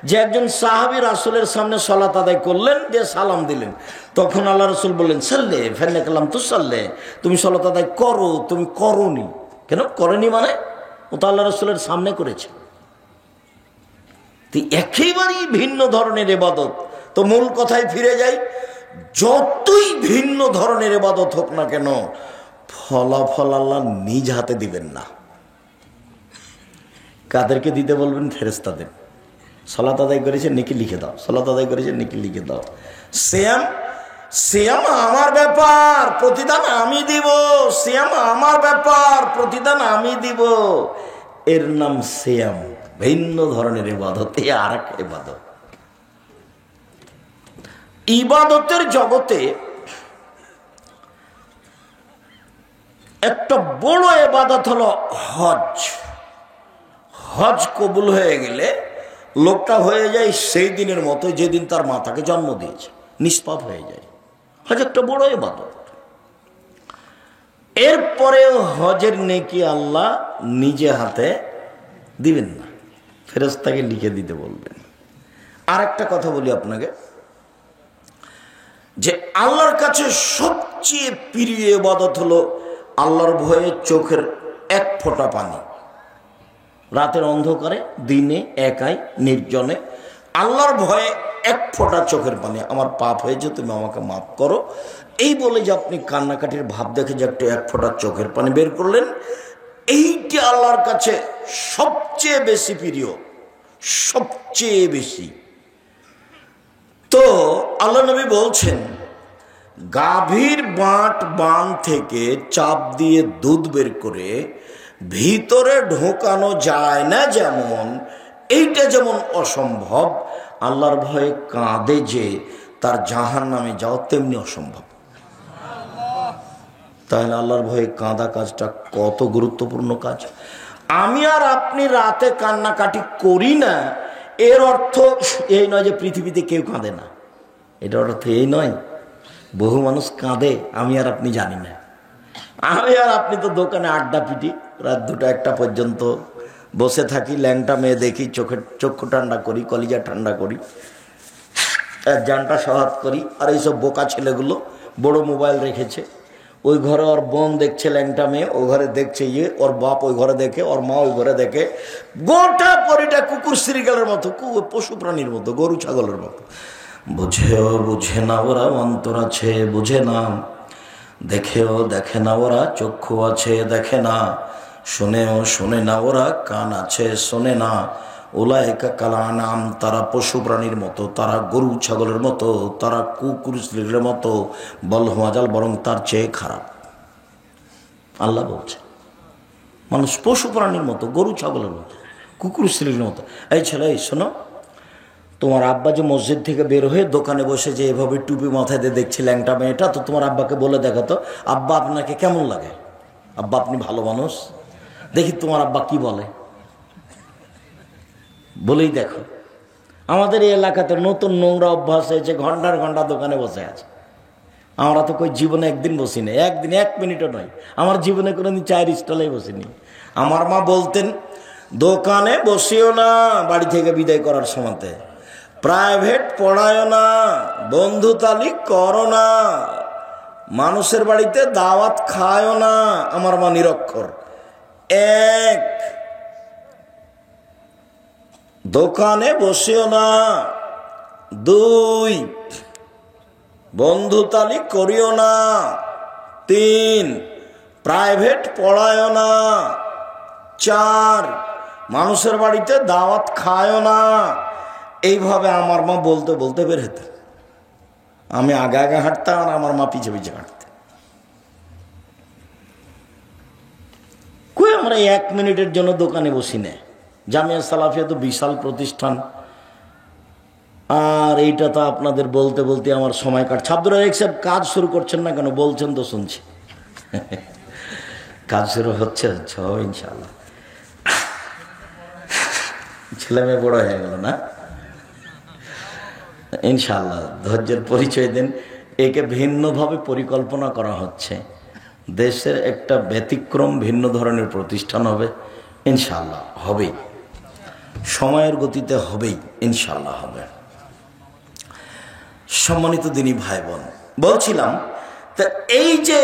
[SPEAKER 1] যে একজন সাহাবী রাসূলের সামনে সালাত আদায় করলেন, দিয়ে সালাম দিলেন, তখন আল্লাহ রাসূল বললেন, সাল্লে ফেন্নে কালাম তো সাল্লে, তুমি সালাত আদায় করো, তুমি করোনি কেন? করেনি মানে ও তো আল্লাহ রাসূলের সামনে করেছে। একেবারেই ভিন্ন ধরনের ইবাদত। তো মূল কথায় ফিরে যাই, যতই ভিন্ন ধরনের ইবাদত হোক না কেন, ফলাফল আল্লাহ নিজ হাতে দিবেন না। কাদেরকে দিতে বলবেন? ফেরেশতাদের। সালাত আদায় করেছে, নেকি লিখে দাও, সালাত আদায় করেছে, নেকি লিখে দাও। সিয়াম আমার ব্যাপার, প্রতিদান আমি দিব। সিয়াম আমার ব্যাপার, প্রতিদান আমি দিব। এর নাম সিয়াম, ভিন্ন ধরনের ইবাদত। এ আর এক ইবাদত। ইবাদতের জগতে একটা বড় ইবাদত হলো হজ। হজ কবুল হয়ে গেলে লোকটা হয়ে যায় সেই দিনের মতো যেদিন তার মাতাকে জন্ম দিয়েছে, নিষ্পাপ হয়ে যায়। হজ একটা বড় ইবাদত। এরপরে হজের নেকি আল্লাহ নিজে হাতে দিবেন না, ফেরেশতাকে লিখে দিতে বলবেন। আর একটা কথা বলি আপনাকে, যে আল্লাহর কাছে সবচেয়ে প্রিয় ইবাদত হলো আল্লাহর ভয়ে চোখের এক ফোঁটা পানি, রাতের অন্ধকারে দিনে একাই নির্জনে আল্লাহর ভয়ে এক ফোঁটা চোখের পানি, আমার পাপ হয়েছে তুমি আমাকে মাফ করো, এই বলে যে আপনি কান্নাকাটির ভাব দেখে যে একটু এক ফোঁটা চোখের পানি বের করলেন, এইটি আল্লাহর কাছে সবচেয়ে বেশি প্রিয়, সবচেয়ে বেশি। তো আল্লাহ নবী বলছেন, গাভীর বান থেকে চাপ দিয়ে দুধ বের করে ভিতরে ঢোকানো যায় না যেমন, এইটা যেমন অসম্ভব, আল্লাহর ভয়ে কাঁদে যে তার জাহান্নামে যাও তেমনি অসম্ভব। তাহলে আল্লাহর ভয়ে কাঁদা কাজটা কত গুরুত্বপূর্ণ কাজ। আমি আর আপনি রাতে কান্নাকাটি করি না, এর অর্থ এই নয় যে পৃথিবীতে কেউ কাঁদে না, এটার অর্থ এই নয়। বহু মানুষ কাঁদে, আমি আর আপনি জানি না। আমি আর আপনি তো দোকানে আড্ডা পিটি, রাত 2টা-1টা পর্যন্ত বসে থাকি, ল্যাংটা মেয়ে দেখি, চক্ষু ঠান্ডা করি, কলিজা ঠান্ডা করি, জানটা সহাত করি। আর এইসব বোকা ছেলেগুলো বড় মোবাইল রেখেছে, ওই ঘরে ওর বোন দেখছে ল্যাংটা মেয়ে, ও ঘরে দেখছে ইয়ে, ওর বাপ ওই ঘরে দেখে, ওর মা ওই ঘরে দেখে, গোটা পরিটা কুকুর শ্রীগালের মতো, পশু প্রাণীর মতো, গরু ছাগলের মতো। বুঝেও বুঝে না ওরা, অন্তর আছে বুঝে না, দেখেও দেখে না ওরা, চক্ষু আছে দেখে না, শুনেও শুনে না ওরা, কান আছে শোনে না। উলাইকা কাল আনাম, তারা পশু প্রাণীর মতো, তারা গরু ছাগলের মতো, তারা কুকুর শ্রীর মতো, বল হাজাল, বরং তার চেয়ে খারাপ। আল্লাহ বলছে মানুষ পশু প্রাণীর মতো, গরু ছাগলের মতো, কুকুর শ্রীর মতো। এই ছেলে, এই শোনো, তোমার আব্বা যে মসজিদ থেকে বের হয়ে দোকানে বসে যে এভাবে টুপি মাথায় দিয়ে দেখছি ল্যাংটা মেয়েটা, তো তোমার আব্বাকে বলে দেখো তো, আব্বা আপনাকে কেমন লাগে? আব্বা আপনি ভালো মানুষ, দেখি তোমার আব্বা কি বলে, বলেই দেখো। আমাদের এই এলাকাতে নতুন নোংরা অভ্যাস হয়েছে, ঘন্টার ঘন্টা দোকানে বসে আছে। আমরা তো কই জীবনে একদিন বসি না, একদিন 1 মিনিটও নয়, আমার জীবনে কোনোদিন চায়ের স্টলেই বসিনি। আমার মা বলতেন, দোকানে বসিও না বাড়ি থেকে বিদায় করার সময়তে, প্রাইভেট পড়ায় না, বন্ধু তালিক করো না, মানুষের বাড়িতে দাওয়াত খায় না। আমার মা নিরক্ষর। 1, দোকানে বসিও না। 2, বন্ধু তালিক করিও না। 3, প্রাইভেট পড়ায় না। 4, মানুষের বাড়িতে দাওয়াত খায় না। এইভাবে আমার মা বলতে বলতে বের হতেন। আমি আগে আগে হাঁটতাম আর আমার মা পিছে পিছে হাঁটতেন। কই আমরা 1 মিনিটের জন্য দোকানে বসি না। জামিয়া সালাফিয়া তো বিশাল প্রতিষ্ঠান, আর এইটা তো আপনাদের বলতে বলতে আমার সময় কাটছে। আব্দুর রাজ্জাক সাহেব কাজ শুরু করছেন না কেন? বলছেন তো শুনছি। কাজ শুরু হচ্ছে ইনশাআল্লাহ। ছেলে মেয়ে বড় হয়ে গেল না, ইনশাআল্লাহ ধৈর্যের পরিচয় দেন। একে ভিন্নভাবে পরিকল্পনা করা হচ্ছে, দেশের একটা ব্যতিক্রম ভিন্ন ধরনের প্রতিষ্ঠান হবে, ইনশাআল্লাহ হবেই, সময়ের গতিতে হবেই, ইনশাআল্লাহ হবে। সম্মানিত দিনী ভাই বোন, বলছিলাম তা এই যে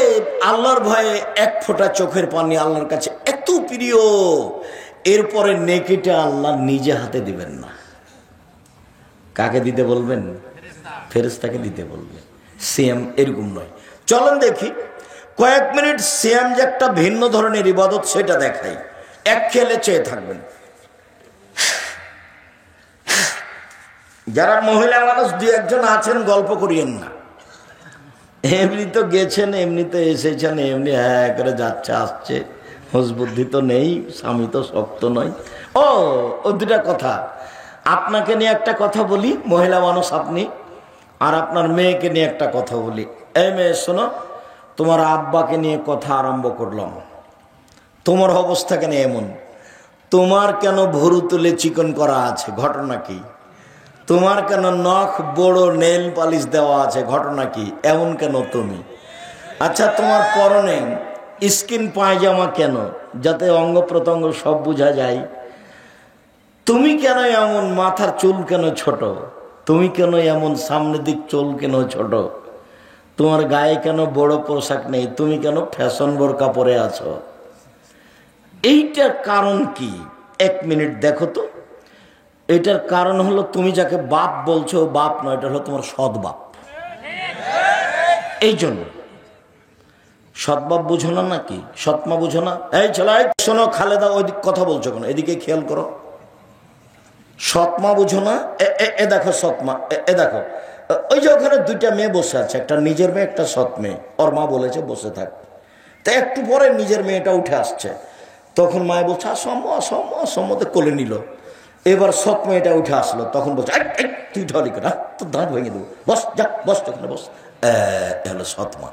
[SPEAKER 1] আল্লাহর ভয়ে এক ফোঁটা চোখের পানি আল্লাহর কাছে এত প্রিয়, এরপরে নেকিটা আল্লাহ নিজে হাতে দিবেন না। কাকে দিতে বলবেন? ফেরেশতাকে দিতে বলবেন। সিয়াম এরকম নয়। চলেন দেখি কয়েক মিনিট সিয়াম যে একটা ভিন্ন ধরনের ইবাদত সেটা দেখাই। এক খেলে চেয়ে থাকবেন। যারা মহিলা মানুষ 2-1 আছেন গল্প করিয়েন না, এমনি তো গেছেন, এমনিতে এসেছেন, এমনি হ্যাঁ করে যাচ্ছে আসছে, হুঁশ বুদ্ধি তো নেই, স্বামী তো শক্ত নয়। ও 2টা কথা আপনাকে নিয়ে একটা কথা বলি, মহিলা মানুষ আপনি, আর আপনার মেয়েকে নিয়ে একটা কথা বলি। এই মেয়ে শোনো, তোমার আব্বাকে নিয়ে কথা আরম্ভ করলাম, তোমার অবস্থা কেন এমন? তোমার কেন ভুরু তুলে চিকন করা আছে? ঘটনা কি? তোমার কেন নখ বড় নেল পালিশ দেওয়া আছে? ঘটনা কি? এমন কেন তুমি? আচ্ছা, তোমার পরনে স্কিন পায়জামা কেন? যাতে অঙ্গ প্রত্যঙ্গ সব বোঝা যায়। তুমি কেন এমন? মাথার চুল কেন ছোট? তুমি কেন এমন? সামনের দিক চুল কেন ছোট? তোমার গায়ে কেন বড় পোশাক নেই, তুমি কেন ফ্যাশন বোরকা পরে আছো? এইটার কারণ কি? 1 মিনিট দেখো তো। এটার কারণ হলো তুমি যাকে বাপ বলছো বাপ নয়, এটা হলো তোমার সৎ বাপ। এই জন্য সৎ বাপ বুঝো না নাকি? সৎমা বুঝো না? এই ছেলে শোনো, খালেদা ওই কথা বলছো কেন? এদিকে খেয়াল করো। সৎমা বুঝো না? এ দেখো সৎমা, এ দেখো ওই যে ওখানে 2টা মেয়ে বসে আছে, একটা নিজের মেয়ে একটা সৎ মেয়ে। ওর মা বলেছে বসে থাক। তা একটু পরে নিজের মেয়েটা উঠে আসছে, তখন মায়ে বলছে অসম্য অসম্য অসম্মতে কোলে নিল। এবার সৎ মেয়েটা উঠে আসলো, তখন বলছে তুই ঢলি করে তোর দাঁত ভেঙে দেবো, বস যা বস, ওখানে বস। হলো সৎমা।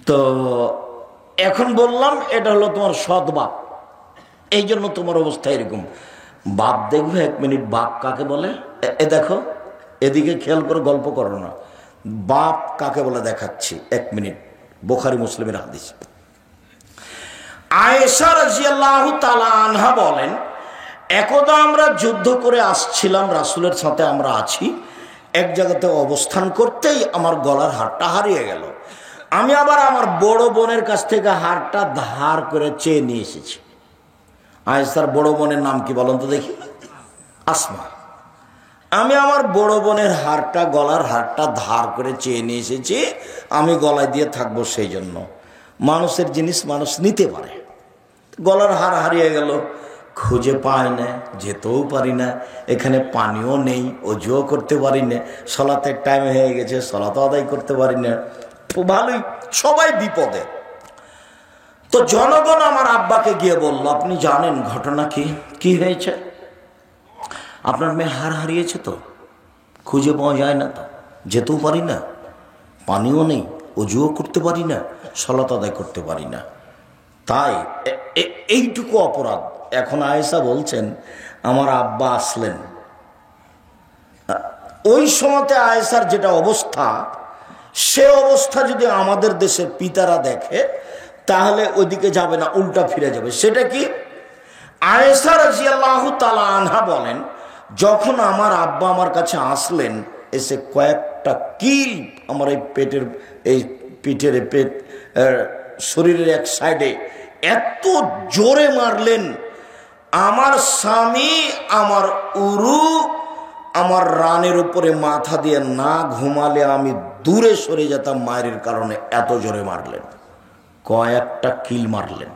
[SPEAKER 1] তো এখন বললাম এটা হলো তোমার সৎ বাপ, এই জন্য তোমার অবস্থা এরকম। বাপ দেখবে 1 মিনিট, বাপ কাকে বলে? এ দেখো, এদিকে খেয়াল করে, গল্প করো না। বাপ কাকে বলে দেখাচ্ছি 1 মিনিট। বুখারী মুসলিমের হাদিস। আয়েশা রাদিয়াল্লাহু তাআলা আনহা বলেন, একদা আমরা যুদ্ধ করে আসছিলাম, রাসূলের সাথে আমরা আছি, এক জায়গাতে অবস্থান করতেই আমার গলার হারটা হারিয়ে গেল। আমি আবার আমার বড় বোনের কাছ থেকে হারটা ধার করে চেয়ে নিয়ে এসেছি। আয়েশার বড় বোনের নাম কি বলেন তো দেখি? আসমা। আমি আমার বড় বোনের হারটা, গলার হারটা ধার করে চেয়ে নিয়ে এসেছি, আমি গলায় দিয়ে থাকবো। সেই জন্য মানুষের জিনিস মানুষ নিতে পারে। গলার হার হারিয়ে গেল, খুঁজে পাই না, যেতেও পারি না, এখানে পানিও নেই, অজুও করতে পারি না, সালাতের টাইম হয়ে গেছে, সালাতও আদায় করতে পারি না। ভালোই, সবাই বিপদে। তো জনগণ আমার আব্বাকে গিয়ে বলল, আপনি জানেন ঘটনা কি? কি হয়েছে? আপনার মেয়ে হার হারিয়েছে, তো খুঁজে পাওয়া যায় না, তো যেতেও পারি না, পানিও নেই, অজুও করতে পারি না, সালাত আদায় করতে পারি না, তাই এইটুকু অপরাধ। এখন আয়েশা বলছেন আমার আব্বা আসলেন, ওই সময়তে আয়েশার যেটা অবস্থা, সে অবস্থা যদি আমাদের দেশের পিতারা দেখে তাহলে ওইদিকে যাবে না, উল্টা ফিরে যাবে। সেটা কি? আয়েশা রাদিয়াল্লাহু তাআলা আনহা বলেন, যখন আমার আব্বা আমার কাছে আসলেন, এসে কয়েকটা কিল আমার এই পেটের, এই পিঠের পেট, শরীরের এক সাইডে এত জোরে মারলেন, আমার স্বামী আমার উরু আমার রানের উপরে মাথা দিয়ে না ঘুমালে আমি দূরে সরে যেতাম মায়ের কারণে, এত জোরে মারলেন, কয়েকটা কিল মারলেন।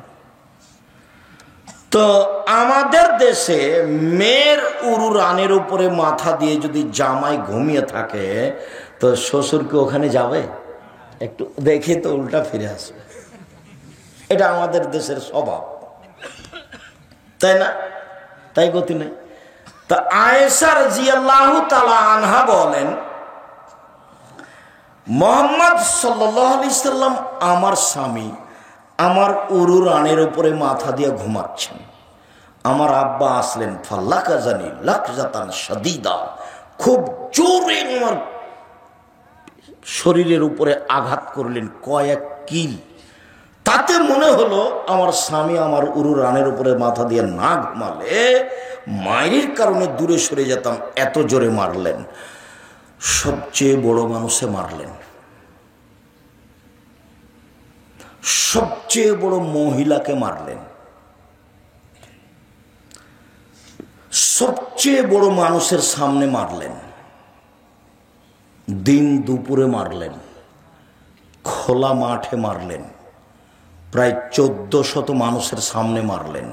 [SPEAKER 1] তো আমাদের দেশে মেয়ের উরু রানের উপরে মাথা দিয়ে যদি জামাই ঘুমিয়ে থাকে, তো শ্বশুরকে ওখানে যাবে? একটু দেখে তো উল্টা ফিরে আসবে। এটা আমাদের দেশের স্বভাব, তাই না? তাই গতি নেই। তা আয়েশা রাদিয়াল্লাহু তাআলা আনহা বলেন, মুহাম্মদ সাল্লাল্লাহু আলাইহি সাল্লাম আমার স্বামী আমার উরু রানের উপরে মাথা দিয়ে ঘুমাচ্ছেন, আমার আব্বা আসলেন, ফাল্লাকাজানি লাকজাতান শাদীদা, খুব জোরে আমার শরীরের উপরে আঘাত করলেন, কয়েক কিল। তাতে মনে হলো আমার স্বামী আমার উরু রানের উপরে মাথা দিয়ে না ঘুমালে মায়ের কারণে দূরে সরে যেতাম, এত জোরে মারলেন। সবচেয়ে বড় মানুষে মারলেন, সবচেয়ে বড় মহিলাকে মারলেন, সবচেয়ে বড় মানুষের সামনে মারলেন, দিন দুপুরে মারলেন, খোলা মাঠে মারলেন, প্রায় 1400 মানুষের সামনে মারলেন,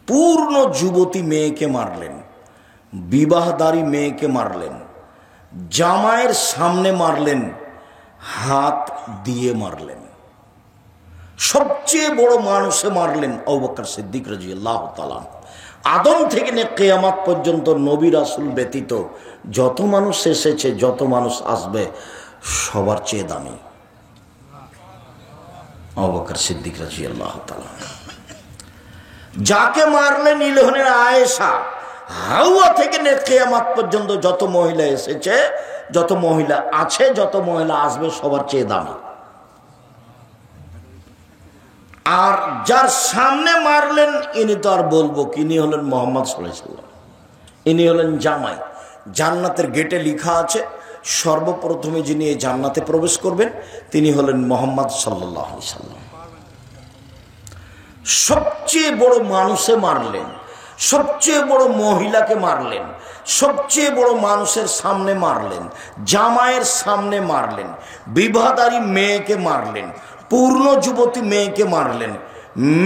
[SPEAKER 1] পূর্ণ যুবতী মেয়েকে মারলেন, বিবাহদারী মেয়েকে মারলেন, জামাইয়ের সামনে মারলেন, হাত দিয়ে মারলেন, সবচেয়ে বড় মানুষে মারলেন আবু বকর সিদ্দিক রাদিয়াল্লাহু তাআলা। আদম থেকে নিয়ে কিয়ামত পর্যন্ত নবী রাসূল ব্যতীত যত মানুষ এসেছে, যত মানুষ আসবে, সবার চেয়ে দামি আবু বকর সিদ্দিক রাদিয়াল্লাহু তাআলা। যাকে মারলেন ইলহনের আয়েশা, হাওয়া থেকে নিয়ে কিয়ামত পর্যন্ত যত মহিলা এসেছে, যত মহিলা আছে, যত মহিলা আসবে, সবার চেয়ে দামি। আর যার সামনে মারলেন ইনি তো আর বলবো কি, ইনি হলেন মুহাম্মদ সাল্লাল্লাহু আলাইহি ওয়াসাল্লাম, ইনি হলেন জামাই। জান্নাতের গেটে লেখা আছে সর্বপ্রথমে যিনি এই জান্নাতে প্রবেশ করবেন তিনি হলেন মুহাম্মদ সাল্লাল্লাহু আলাইহি সাল্লাম। সবচেয়ে বড় মানুষে মারলেন, সবচেয়ে বড় মহিলাকে মারলেন, সবচেয়ে বড় মানুষের সামনে মারলেন, জামাইয়ের সামনে মারলেন, বিবাহদারী মেয়েকে মারলেন, পূর্ণ যুবতী মেয়েকে মারলেন,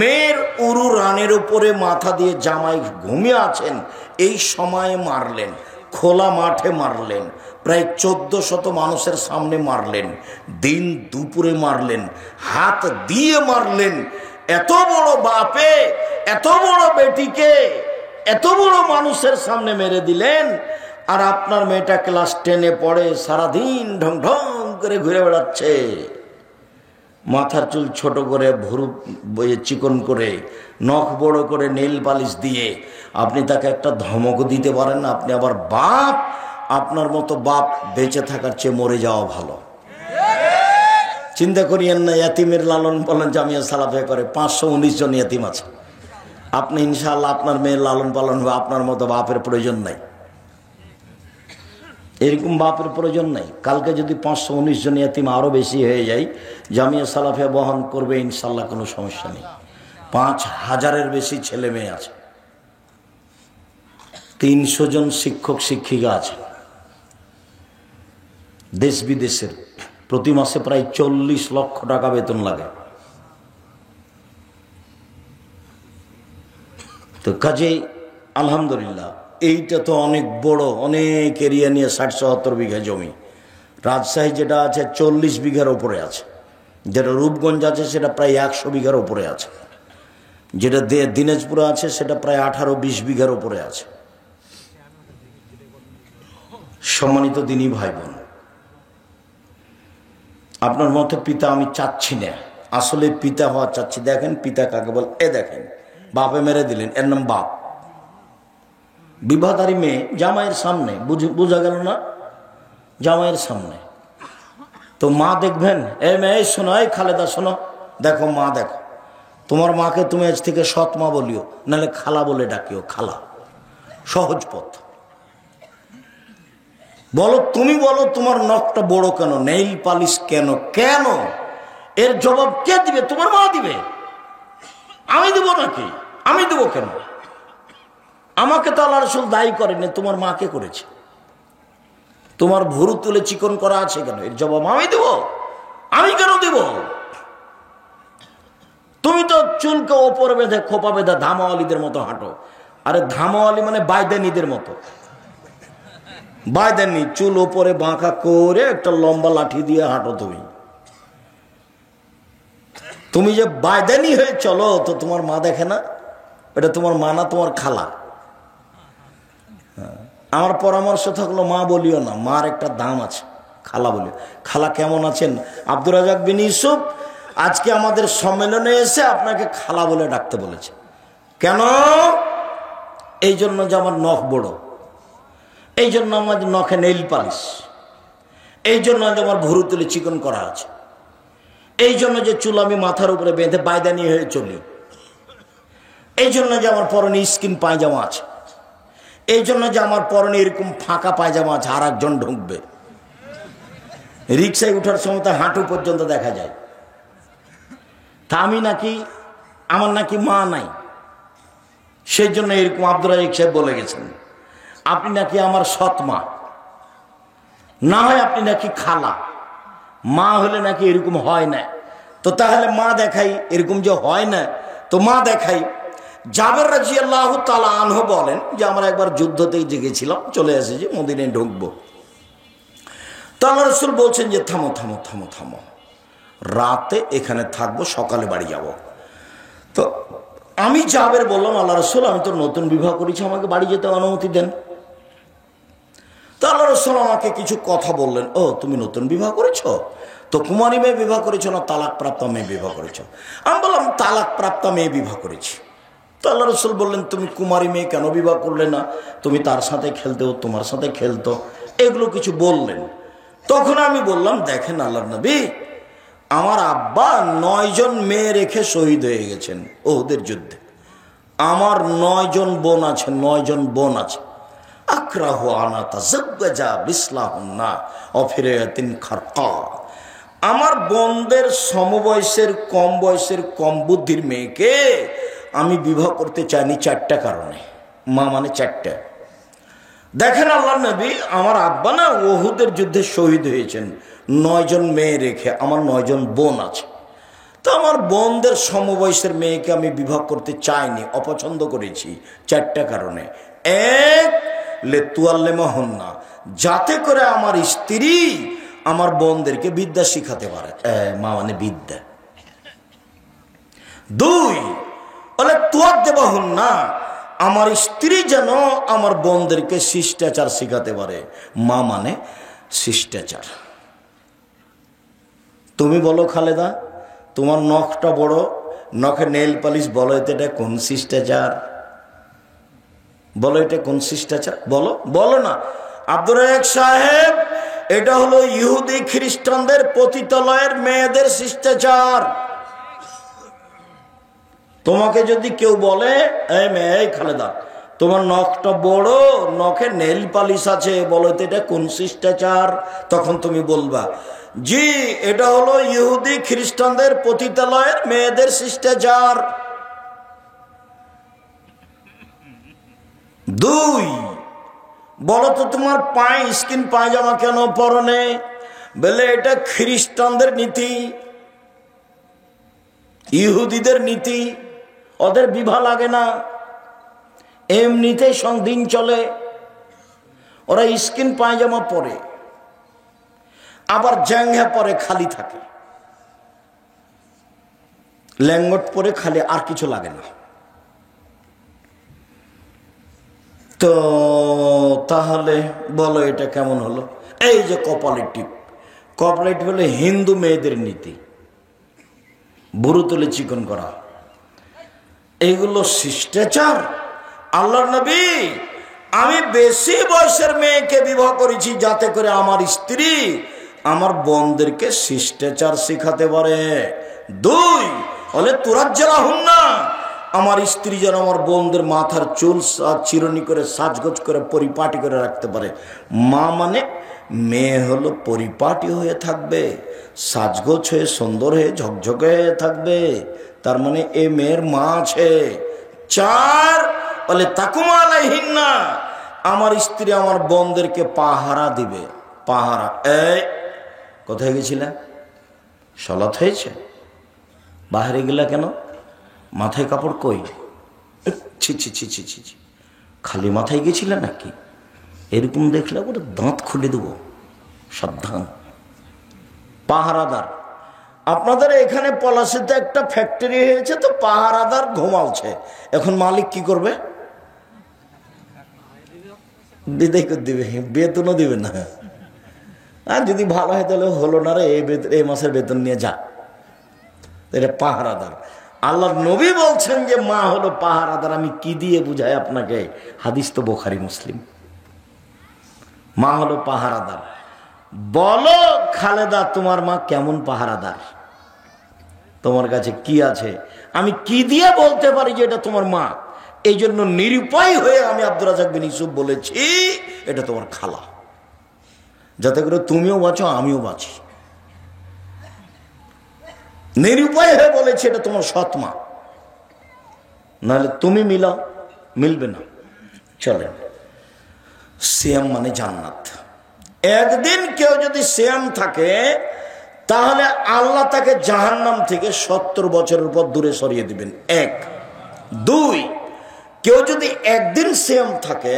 [SPEAKER 1] মেয়ের উরু রানের উপরে মাথা দিয়ে জামাই ঘুমিয়ে আছেন এই সময়ে মারলেন, খোলা মাঠে মারলেন, প্রায় 1400 মানুষের সামনে মারলেন, দিন দুপুরে মারলেন, হাত দিয়ে মারলেন। এত বড় বাপে এত বড় বেটিকে এত বড় মানুষের সামনে মেরে দিলেন। আর আপনার মেয়েটা ক্লাস 10-এ পড়ে, সারাদিন ঢং ঢং করে ঘুরে বেড়াচ্ছে, মাথার চুল ছোট করে, ভুরু চিকন করে, নখ বড় করে, নেল পালিশ দিয়ে আপনি তাকে একটা ধমক দিতে পারেন না? আপনি আবার বাপ, আপনার মতো বাপ বেঁচে থাকার চেয়ে মরে যাওয়া ভালো। চিন্তা করিয়েন না, ইয়াতিমের লালন পালন জামিয়া সালাফিয়া করে 519 জন ইয়াতিম আছে। আপনি ইনশাআল্লাহ আপনার মেয়ের লালন পালন হবে, আপনার মতো বাপের প্রয়োজন নাই, এরকম বাপের প্রয়োজন নাই। কালকে যদি 519 জন ইয়াতিম আরও বেশি হয়ে যায়, জামিয়া সালাফিয়া বহন করবে ইনশাআল্লাহ, কোনো সমস্যা নেই। 5000-এর বেশি ছেলে মেয়ে আছে, 300 জন শিক্ষক শিক্ষিকা আছে দেশ বিদেশের, প্রতি মাসে প্রায় 40 লক্ষ টাকা বেতন লাগে। তো কাজেই আলহামদুলিল্লাহ এইটা তো অনেক বড়, অনেক এরিয়া নিয়ে 60-70 বিঘা জমি। রাজশাহী যেটা আছে 40 বিঘার ওপরে আছে, যেটা রূপগঞ্জ আছে সেটা প্রায় 100 বিঘার ওপরে আছে, যেটা দিনাজপুরে আছে সেটা প্রায় 18-20 বিঘার ওপরে আছে। সম্মানিত দিনী ভাই বোন, আপনার মতো পিতা আমি চাচ্ছি না, আসলে পিতা হওয়া চাচ্ছি। দেখেন পিতা কাকে বল, এ দেখেন বাপে মেরে দিলেন, এর নাম বাপ। বিবাহদারী মেয়ে জামাইয়ের সামনে, বোঝা গেল না? জামাইয়ের সামনে তো মা দেখবেন, এ মেয়ে শোনো, এই খালেদা শোনো, দেখো মা দেখো, তোমার মাকে তুমি আজ থেকে সৎ মা বলিও, নাহলে খালা বলে ডাকিও, খালা, সহজ পথ। বলো, তুমি বলো তোমার নখটা বড় কেন, নেইল পালিশ কেন, কেন? এর জবাব কে দিবে? তোমার মা দিবে, আমি দেবো নাকি? আমি দেবো কেন? আমাকে তো আল্লাহ রাসূল দায়ী করেনি, তোমার মাকে করেছে। তোমার ভুরু তুলে চিকন করা আছে কেন, এর জবাব আমি দেবো? আমি কেন দেব? তুমি তো চুলকে ওপরে বেঁধে, খোপা বেঁধে ধামাওয়ালিদের মতো হাঁটো। আরে ধামাওয়ালি মানে বাইদানিদের মতো, বাইদানি, চুল ওপরে বাঁকা করে একটা লম্বা লাঠি দিয়ে হাঁটো। তুমি যে বাইদানি হয়ে চলো, তো তোমার মা দেখে না? এটা তোমার মা না, তোমার খালা। আমার পরামর্শ থাকলো মা বলিও না, মার একটা দাম আছে, খালা বলিও। খালা কেমন আছেন? আব্দুর রাজ্জাক বিন ইউসুফ আজকে আমাদের সম্মেলনে এসে আপনাকে খালা বলে ডাকতে বলেছে। কেন? এই জন্য যে আমার নখ বড়, এই জন্য আমার নখে নেইল পালিশ, এই জন্য যে আমার ভুরু তুলে চিকন করা আছে, এই জন্য যে চুল আমি মাথার উপরে বেঁধে বাইদানি হয়ে চলি, এই জন্য যে আমার পরনে স্কিন পায়জামা আছে, এই জন্য যে আমার পরনে এরকম ফাঁকা পায়জামা আছে, আর একজন ঢুকবে। রিক্সায় উঠার সময় তো হাঁটু পর্যন্ত দেখা যায়। তা আমি নাকি, আমার নাকি মা নাই, সেই জন্য এরকম আব্দুর রাজ্জাক সাহেব বলে গেছেন আপনি নাকি আমার সৎ মা, না হয় আপনি নাকি খালা। মা হলে নাকি এরকম হয় না। তো তাহলে মা দেখাই, এরকম যে হয় না তো মা দেখাই। জাবের রাদিয়াল্লাহু তাআলা আনহু বলেন যে আমরা একবার যুদ্ধতেই জেগেছিলাম, চলে এসেছি, মদিনায় ঢুকবো। তো আল্লাহ রাসূল বলছেন যে থামো থামো থামো থামো, রাতে এখানে থাকবো, সকালে বাড়ি যাব। তো আমি জাবের বললাম আল্লাহ রাসূল আমি তো নতুন বিবাহ করেছি, আমাকে বাড়ি যেতে অনুমতি দেন। তো আল্লাহ রাসূল আমাকে কিছু কথা বললেন। ও তুমি নতুন বিবাহ করেছো, তো কুমারী মেয়ে বিবাহ করেছো না তালাক প্রাপ্ত মেয়ে বিবাহ করেছো? আমি বললাম তালাক প্রাপ্ত মেয়ে বিবাহ করেছি। তো আল্লাহ রাসূল বললেন তুমি কুমারী মেয়ে কেন বিবাহ করলে না? তুমি তার সাথে খেলতেও, তোমার সাথে খেলতো, এগুলো কিছু বললেন। তখন আমি বললাম দেখেন আল্লাহর নবী, আমার আব্বা 9 জন মেয়ে রেখে শহীদ হয়ে গেছেন ওদের যুদ্ধে। আমার 9 জন বোন আছে, 9 জন বোন আছে। আক্রাহু আনা তাযাওয়াজা বিসলাহুন্না অফিরায়াতিন খারকা। আমার বোনদের সমবয়সের কম বয়সের কম বুদ্ধির মেয়েকে আমি বিবাহ করতে চাইনি চারটা কারণে। মা মানে চারটা। দেখেন আল্লাহ নবী, আমার আব্বা না উহুদের যুদ্ধে শহীদ হয়েছেন 9 জন মেয়ে রেখে, আমার 9 জন বোন আছে। তো আমার বোনদের সমবয়সের মেয়েকে আমি বিবাহ করতে চাইনি, অপছন্দ করেছি চারটা কারণে। এক, লেতুয়াল্লেমাহুন্না, যাতে করে আমার স্ত্রী আমার বোনদেরকে বিদ্যা শিখাতে পারে, মা মানে বিদ্যা। 2, বলে তুয়াদ্দেবাহুন্না, আমার স্ত্রী যেন আমার বোনদেরকে শিষ্টাচার শিখাতে পারে, মা মানে শিষ্টাচার। তুমি বলো খালেদা, তোমার নখটা বড়, নখে নেল পালিশ, বলো এটা কোন শিষ্টাচার? বলো এটা কোন শিষ্টাচার? বলো, বলো না। আব্দুর রাজ্জাক সাহেব, এটা হলো ইহুদি খ্রিস্টানদের পতিতালয়ের মেয়েদের শিষ্টাচার। তোমাকে যদি কেউ বলে, এই মেয়ে, এই খালেদা, তোমার নখটা বড়, নখে নেল পালিশ আছে, বলো তো এটা কোন শিষ্টাচার? তখন তুমি বলবা, জি, এটা হলো ইহুদি খ্রিস্টানদের পতিতালয়ের মেয়েদের শিষ্টাচার। 2, বলো তো তোমার পায়ে স্কিন পায়জামা কেন পরনে? বলে এটা খ্রিস্টানদের নীতি, ইহুদিদের নীতি, ওদের বিভা লাগে না, এমনিতেই দিন চলে, ওরা স্কিন পায়জামা পরে, আবার জ্যাঙ্গা পরে খালি থাকে, ল্যাঙ্গট পরে খালি, আর কিছু লাগে না। তো তাহলে বলো এটা কেমন হলো? এই যে কপালের টিপ, কপালের টিপ হলো হিন্দু মেয়েদের নীতি, বুড়ো তুলে চিকন করা, এইগুলো শিষ্টাচার? আল্লাহর নবী, আমি বেশি বয়সের মেয়েকে বিবাহ করেছি যাতে করে আমার স্ত্রী আমার বোনদেরকে শিষ্টাচার শিখাতে পারে। 2, বলে তুরাজ্জালাহুন্না, আমার স্ত্রী যেন আমার বোনদের মাথার চুল চিরুনি করে সাজগোজ করে পরিপাটি করে রাখতে পারে। মা মানে মেয়ে হলো পরিপাটি হয়ে থাকবে, সাজগোজ হয়ে সুন্দর হয়ে ঝকঝকে হয়ে থাকবে, তার মানে এ মেয়ের মা আছে। 4, বলে তাকুমা আলাইহিন্না, আমার স্ত্রী আমার বোনদেরকে পাহারা দিবে। পাহারা, এই কোথায় গেছিলা? সলাৎ হয়েছে, বাহিরে গেলা কেন? মাথায় কাপড় কই? ছি ছি ছি ছি ছি ছি, খালি মাথায় গেছিলে নাকি? এরকম দেখলে ওটা দাঁত খুলে দেবো, সাবধান। পাহারাদার, আপনাদের এখানে পলাশিতে একটা ফ্যাক্টরি হয়েছে, তো পাহারাদার ঘুমাচ্ছে, এখন মালিক কি করবে? বিদায় করে দিবে, বেতনও দিবে না। আর যদি ভালো হয় তাহলে হলো না রে, এই মাসের বেতন নিয়ে যা। এটা পাহারাদার। আল্লাহর নবী বলছেন যে মা হলো পাহারাদার। আমি কি দিয়ে বুঝাই আপনাকে? হাদিস তো বুখারী মুসলিম। মা হলো পাহারাদার। বলো খালেদা, তোমার মা কেমন পাহারাদার? তোমার কাছে কি আছে? আমি কি দিয়ে বলতে পারি যে এটা তোমার মা? এই জন্য নিরুপায় হয়ে আমি আব্দুর রাজ্জাক বিন ইউসুফ বলেছি এটা তোমার খালা, যাতে করে তুমিও বাঁচো আমিও বাঁচি। নিরুপায় হয়ে বলেছি এটা তোমার সৎ মা, নাহলে তুমি মিলাও, মিলবে না। চলেন, সিয়াম মানে জান্নাত। একদিন কেউ যদি সিয়াম থাকে তাহলে আল্লাহ তাকে জাহান্নাম থেকে 70 বছরের পর দূরে সরিয়ে দিবেন। 1, 2, কেউ যদি একদিন সিয়াম থাকে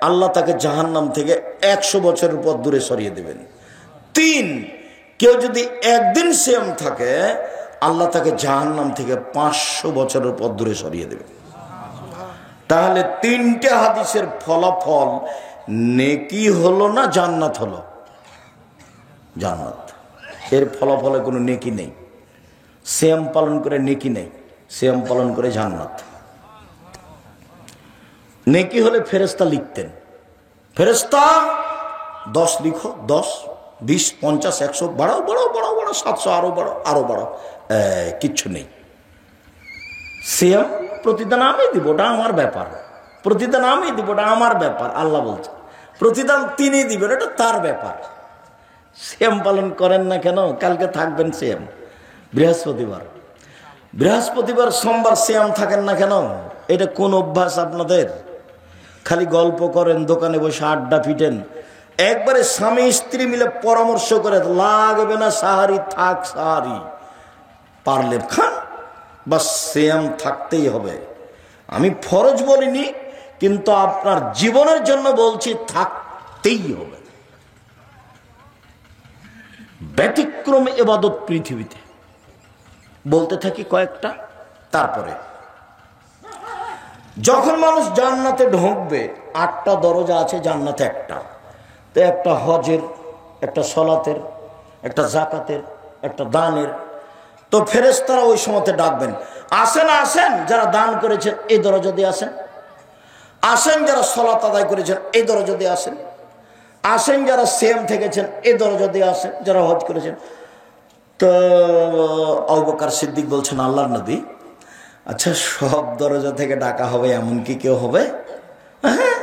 [SPEAKER 1] আল্লাহ তাকে জাহান্নাম থেকে 100 বছরের পর দূরে সরিয়ে দিবেন। 3, কেউ যদি একদিন সিয়াম থাকে আল্লাহ তাকে জাহান্নাম থেকে 500 বছরের পর দূরে সরিয়ে দেবেন। তাহলে 3টে হাদিসের ফলাফল নেকি হলো না জান্নাত হলো? জান্নাত। এর ফলাফলে কোনো নেকি নেই। সিয়াম পালন করে নেকি নেই, সিয়াম পালন করে জান্নাত। নেকি হলে ফেরেশতা লিখতেন, ফেরেশতা 10 লিখো, 10, 20, 50, 100, বাড়াও বাড়াও বাড়াও বাড়াও, 700 আরো বাড়াও আরো বাড়াও, কিচ্ছু নেই। সিয়াম প্রতিদান আমি দিব, ওটা আমার ব্যাপার, প্রতিদান আমি দিব, এটা আমার ব্যাপার। আল্লাহ বলছে প্রতিদান তিনি দিবেন, এটা তার ব্যাপার। সিয়াম পালন করেন না কেন? কালকে থাকবেন সিয়াম, বৃহস্পতিবার সোমবার সিয়াম থাকেন না কেন? এটা কোন অভ্যাস আপনাদের? খালি গল্প করেন, দোকানে বসে আড্ডা পিটেন। একবারে স্বামী স্ত্রী মিলে পরামর্শ করে, লাগবে না সাহারি, থাক সাহারি, পারলে খান, বাস সিয়াম থাকতেই হবে। আমি ফরজ বলিনি, কিন্তু আপনার জীবনের জন্য বলছি থাকতেই হবে। ব্যতিক্রম ইবাদত পৃথিবীতে বলতে থাকি কয়েকটা। তারপরে যখন মানুষ জান্নাতে ঢুকবে, 8টা দরজা আছে জান্নাতে, একটা তো একটা হজের, একটা সলাতের, একটা জাকাতের, একটা দানের। তো ফেরেশতারা ওই সময়তে ডাকবেন, আসেন আসেন যারা দান করেছেন এই দরজা দিয়ে আসেন, আসেন যারা সলাত আদায় করেছেন এই দরজা দিয়ে আসেন, আসেন যারা সিয়াম থেকেছেন এই দরজা দিয়ে আসেন, যারা হজ করেছেন। তো আবু বকর সিদ্দিক বলছেন, আল্লাহর নবী, আচ্ছা সব দরজা থেকে ডাকা হবে এমন কি কেউ হবে? হ্যাঁ,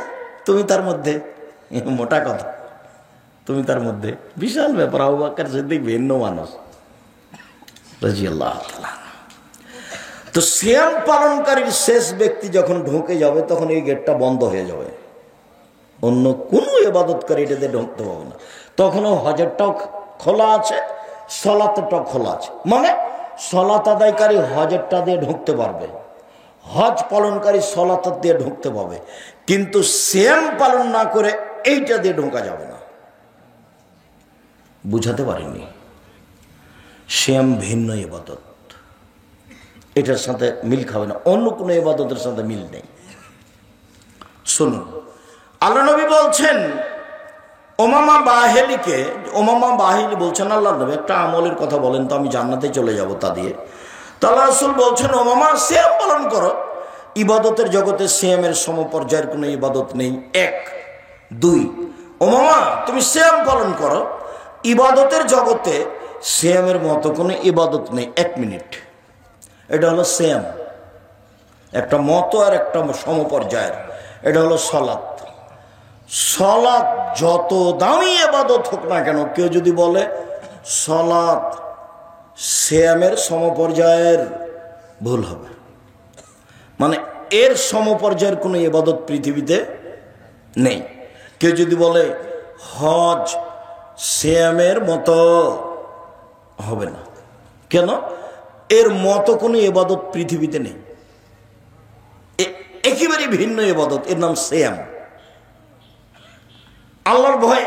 [SPEAKER 1] তুমি তার মধ্যে। মোটা কথা, তুমি তার মধ্যে। বিশাল ব্যাপার। আবু বকর সিদ্দিক ভিন্ন মানুষ রাদিয়াল্লাহু তাআলা। তো সিয়াম পালনকারীর শেষ ব্যক্তি যখন ঢুকে যাবে, তখন এই গেটটা বন্ধ হয়ে যাবে, অন্য কোনো ইবাদতকারী এটাতে ঢুকতে পারবে না। তখনও হজেরটাও খোলা আছে, সলাতটাও খোলা আছে। মানে সলাত আদায়কারী হজেরটা দিয়ে ঢুকতে পারবে, হজ পালনকারী সলাত দিয়ে ঢুকতে পারবে, কিন্তু সিয়াম পালন না করে এইটা দিয়ে ঢোকা যাবে না। বুঝাতে পারিনি? সিয়াম ভিন্ন ইবাদত, এটার সাথে মিল খাবে না, অন্য কোনো ইবাদতের সাথে মিল নেই। শুনুন, আল্লাহ নবী বলছেন ওমামা বাহিলিকে, ওমামা বাহিলি বলছেন, আল্লাহ নবী একটা আমলের কথা বলেন তো আমি জান্নাতে চলে যাব তা দিয়ে। তো আল্লাহ রাসূল বলছেন, ওমামা সিয়াম পালন করো। ইবাদতের জগতে সিয়ামের সমপর্যায়ের কোনো ইবাদত নেই, 1। 2, ওমামা তুমি সিয়াম পালন করো, ইবাদতের জগতে সিয়ামের মতো কোনো ইবাদত নেই। 1 মিনিট, এটা হলো সিয়াম, একটা মতো আর একটা সমপর্যায়ের। এটা হলো সলাত। সলাত যত দামি ইবাদত হোক না কেন, কেউ যদি বলে সলাত সিয়ামের সমপর্যায়ের, ভুল হবে। মানে এর সমপর্যায়ের কোনো ইবাদত পৃথিবীতে নেই। কেউ যদি বলে হজ সিয়ামের মতো, হবে না। কেন? এর মতো কোনো ইবাদত পৃথিবীতে নেই, একেবারে ভিন্ন ইবাদত, এর নাম সিয়াম। আল্লাহর ভয়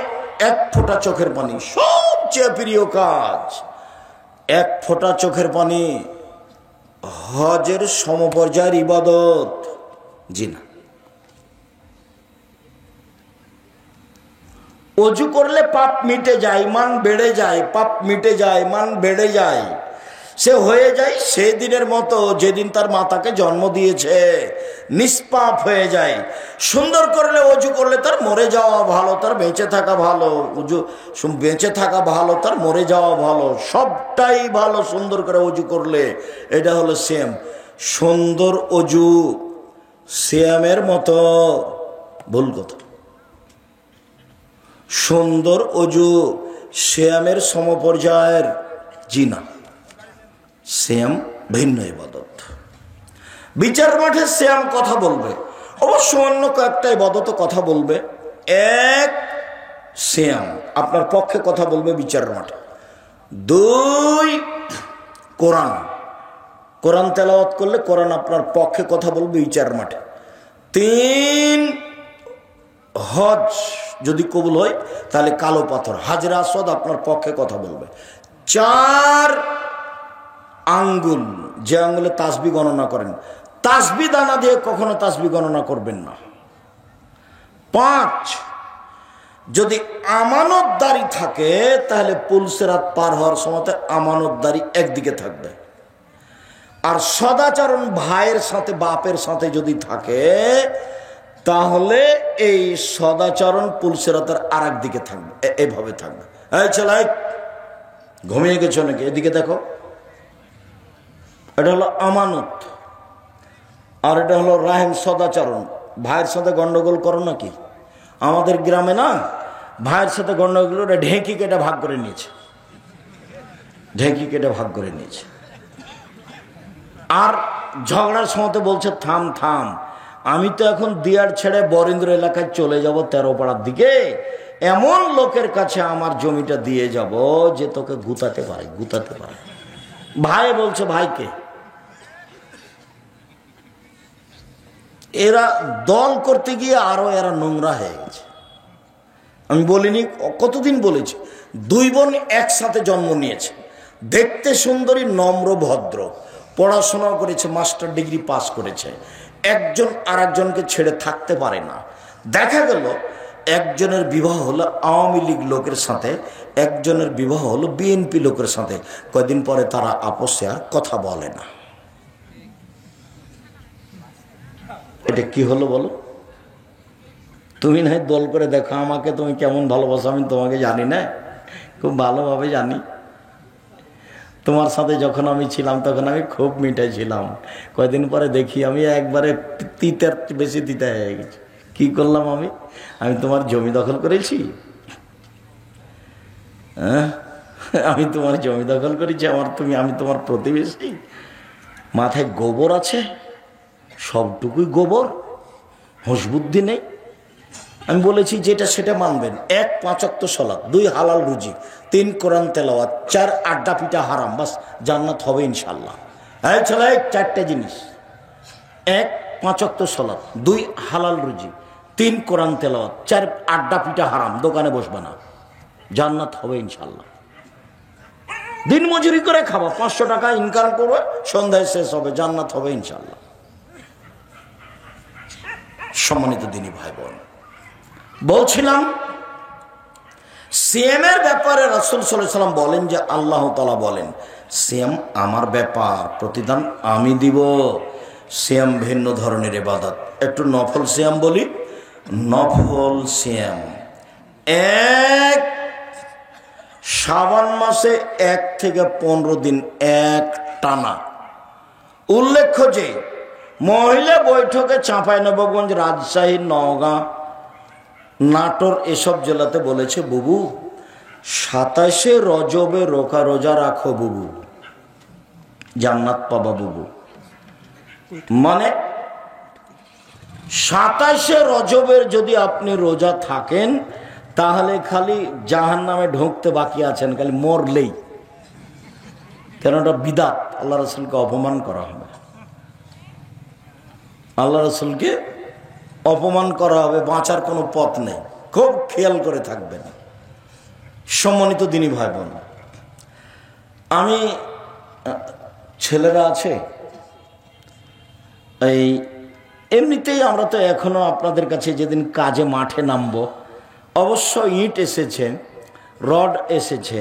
[SPEAKER 1] 1 ফোঁটা চোখের পানি, সবচেয়ে প্রিয় কাজ। 1 ফোঁটা চোখের পানি হজের সমপর্যায়ের ইবাদত? জি না। অজু করলে পাপ মিটে যায়, মান বেড়ে যায়, পাপ মিটে যায়, মান বেড়ে যায়, সে হয়ে যায় সেদিনের মতো যেদিন তার মাতাকে জন্ম দিয়েছে, নিষ্পাপ হয়ে যায়। সুন্দর করলে অজু করলে তার মরে যাওয়া ভালো, তার বেঁচে থাকা ভালো। বেঁচে থাকা ভালো, তার মরে যাওয়া ভালো, সবটাই ভালো সুন্দর করে অজু করলে। এটা হলো সিয়াম। সুন্দর অজু সিয়ামের মতো? ভুল কথা। সুন্দর অজু সিয়ামের সমপর্যায়ের? জি না, সিয়াম ভিন্ন ইবাদত। বিচার মাঠে সিয়াম কথা বলবে, অবশ্য অন্য কয়েকটা ইবাদত কথা বলবে। 1, সিয়াম আপনার পক্ষে কথা বলবে বিচার মাঠে। 2, কোরআন, কোরআন তেলাওয়াত করলে কোরআন আপনার পক্ষে কথা বলবে বিচার মাঠে। 3, হজ যদি কবুল হয় তাহলে কালো পাথর হাজরে আসওয়াদ আপনার পক্ষে কথা বলবে। 4, আঙ্গুল, যে আঙ্গুলে তাসবিহ গণনা করেন, তাসবিহ দানা দিয়ে কখনো তাসবিহ গণনা করবেন না। 5, যদি আমানতদারি থাকে তাহলে পুলসিরাত পার হওয়ার সময় আমানতদারি একদিকে থাকবে, আর সদাচরণ ভাইয়ের সাথে বাপের সাথে যদি থাকে তাহলে এই সদাচরণ পুলসিরাতের আর একদিকে থাকবে, এইভাবে থাকবে। এই ছেলে ঘুমিয়ে গেছো নাকি? এদিকে দেখো। এটা হলো আমানত, আর এটা হলো রাহেম সদাচরণ। ভাইয়ের সাথে গন্ডগোল করো নাকি? আমাদের গ্রামে না ভাইয়ের সাথে গন্ডগোল করে ঢেঁকি কেটে ভাগ করে নিয়েছে, ঢেঁকি কেটে ভাগ করে নিয়েছে। আর ঝগড়ার সময় বলছে থাম থাম, আমি তো এখন দিয়ার ছেড়ে বরেন্দ্র এলাকায় চলে যাব 13 পাড়ার দিকে, এমন লোকের কাছে আমার জমিটা দিয়ে যাব যে তোকে গুতাতে পারে, গুতাতে পারে। ভাই বলছে ভাইকে, এরা দল করতে গিয়ে আরো এরা নোংরা হয়ে গেছে। আমি বলিনি, কতদিন বলেছি, 2 বোন একসাথে জন্ম নিয়েছে, দেখতে সুন্দরী, নম্র ভদ্র, পড়াশোনা করেছে, মাস্টার ডিগ্রি পাস করেছে, একজন আর একজনকে ছেড়ে থাকতে পারে না। দেখা গেল একজনের বিবাহ হলো আওয়ামী লীগ লোকের সাথে, একজনের বিবাহ হলো বিএনপি লোকের সাথে। কয়দিন পরে তারা আপসে আর কথা বলে না। এটা কি হলো বলো? তুমি না দল করে দেখো আমাকে, তুমি কেমন ভালোবাসো আমি তোমাকে জানি না, খুব ভালোভাবে জানি। তোমার সাথে যখন আমি ছিলাম তখন আমি খুব মিঠাই ছিলাম, কয়দিন পরে দেখি আমি একবারে তিতার বেশি তিতা হয়ে গেছি। কি করলাম আমি? আমি তোমার জমি দখল করেছি? হ্যাঁ, আমি তোমার জমি দখল করেছি? আমি তোমার প্রতিবেশী? মাথায় গোবর আছে, সবটুকুই গোবর, হুঁশ বুদ্ধি নেই। আমি বলেছি যেটা সেটা মানবেন। 1 5 ওয়াক্ত সালাত, 2 হালাল রুজি, 3 কোরআন তেলাওয়াত, 4 আড্ডা পিটা হারাম, বাস জান্নাত হবে ইনশাল্লাহ। এই ছেলে, 4টে জিনিস: 1 5 ওয়াক্ত সালাত, 2 হালাল রুজি, 3 কোরআন তেলাওয়াত, 4 আড্ডা পিটা হারাম, দোকানে বসবে না, জান্নাত হবে ইনশাল্লাহ। দিন মজুরি করে খাবো, 500 টাকা ইনকাম করবে, সন্ধ্যায় শেষ হবে, জান্নাত হবে ইনশাল্লাহ। সম্মানিত দিনী ভাই বোন, বলছিলাম সিএমের ব্যাপারে রাসূল সাল্লাল্লাহু আলাইহি ওয়াসাল্লাম বলেন যে আল্লাহ তাআলা বলেন সিএম আমার ব্যাপার, প্রতিদান আমি দিব। সিএম ভিন্ন ধরনের ইবাদত। একটু নফল সিএম বলি। নফল সিএম 1 শাবান মাসে 1 থেকে 15 দিন এক টানা। উল্লেখ্য যে মহিলা বৈঠকে চাঁপাইনবাবগঞ্জ, রাজশাহী, নওগাঁ, নাটোর এসব জেলাতে বলেছে বুবু 27শে রজবে রোজা রাখো বুবু, জান্নাত পাবা বুবু। মানে 27শে রজবের যদি আপনি রোজা থাকেন তাহলে খালি জাহান্নামে ঢুকতে বাকি আছেন, খালি মরলেই। কেন? এটা বিদাত, আল্লাহ রাসূলকে অপমান করা হবে, আল্লাহ রাসূলকে অপমান করা হবে, বাঁচার কোনো পথ নেই। খুব খেয়াল করে থাকবেন। সম্মানিত দিনী ভাই বোন, আমি ছেলেরা আছে এই এমনিতেই আমরা তো এখনো আপনাদের কাছে যেদিন কাজে মাঠে নামবো, অবশ্য ইট এসেছে, রড এসেছে,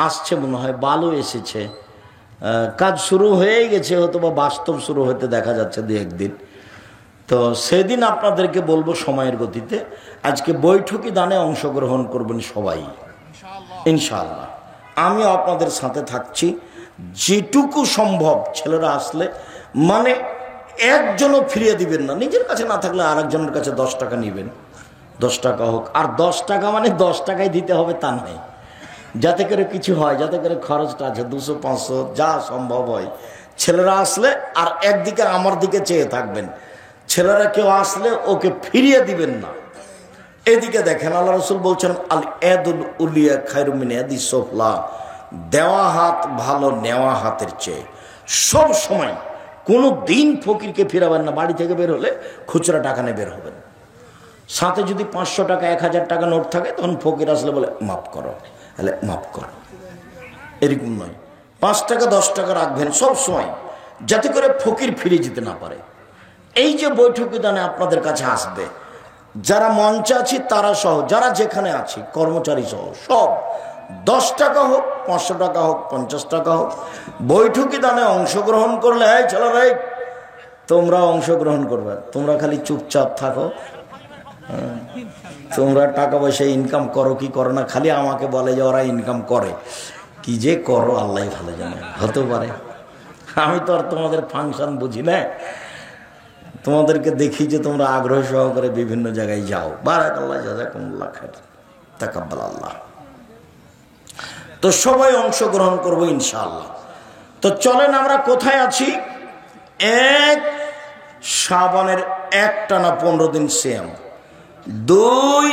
[SPEAKER 1] আসছে মনে হয়, বালু এসেছে, কাজ শুরু হয়ে গেছে, হয়তো বা বাস্তব শুরু হতে দেখা যাচ্ছে 2-1 দিন। তো সেদিন আপনাদেরকে বলবো সময়ের গতিতে। আজকে বৈঠকি দানে অংশগ্রহণ করবেন সবাই ইনশাআল্লাহ। আমি আপনাদের সাথে থাকছি যেটুকু সম্ভব। ছেলেরা আসলে মানে একজনও ফিরিয়ে দিবেন না, নিজের কাছে না থাকলে আরেকজনের কাছে 10 টাকা নেবেন, 10 টাকা হোক। আর 10 টাকা মানে 10 টাকাই দিতে হবে তা নয়, যাতে করে কিছু হয়, যাতে করে খরচটা আছে 200-500 যা সম্ভব হয়। ছেলেরা আসলে আর একদিকে আমার দিকে চেয়ে থাকবেন, ছেলেরা কেউ আসলে ওকে ফিরিয়ে দিবেন না। এদিকে দেখেন আল্লাহ রাসূল বলছেন আল ইয়াদুল উলিয়া খায়রুম মিন ইয়াদিস সুফলা, দেওয়া হাত ভালো নেওয়া হাতের চেয়ে। সব সময় কোনো দিন ফকিরকে ফিরাবেন না। বাড়ি থেকে বের হলে খুচরা টাকা নিয়ে বের হবেন, সাথে যদি 500 টাকা 1000 টাকা নোট থাকে তখন ফকির আসলে বলে মাফ করো, তাহলে মাফ করো, এরকম নয়। 5 টাকা 10 টাকা রাখবেন সব সময়, যাতে করে ফকির ফিরে যেতে না পারে। এই যে বৈঠকি দানে আপনাদের কাছে আসবে, যারা মঞ্চে আছি তারা সহ, যারা যেখানে আছি কর্মচারী সহ সব, 10 টাকা হোক, 500 টাকা হোক, 50 টাকা হোক, বৈঠকি দানে অংশগ্রহণ করলে এই ছেলেরা তোমরা অংশগ্রহণ করবে। তোমরা খালি চুপচাপ থাকো, তোমরা টাকা পয়সা ইনকাম করো কি করো না, খালি আমাকে বলে যে ওরা ইনকাম করে, কি যে করো আল্লাহ ভালো জানে, হতে পারে। আমি তো আর তোমাদের ফাংশন বুঝি না, তোমাদেরকে দেখি যে তোমরা আগ্রহ সহকারে বিভিন্ন জায়গায় যাও। বারাকাল্লাহ, জাযাকুমুল্লাহ খাইর, তাকাব্বাল আল্লাহ। তো সবাই অংশগ্রহণ করবো ইনশাআল্লাহ। তো চলেন, আমরা কোথায় আছি? এক শাবানের একটানা 15 দিন সিয়াম, 2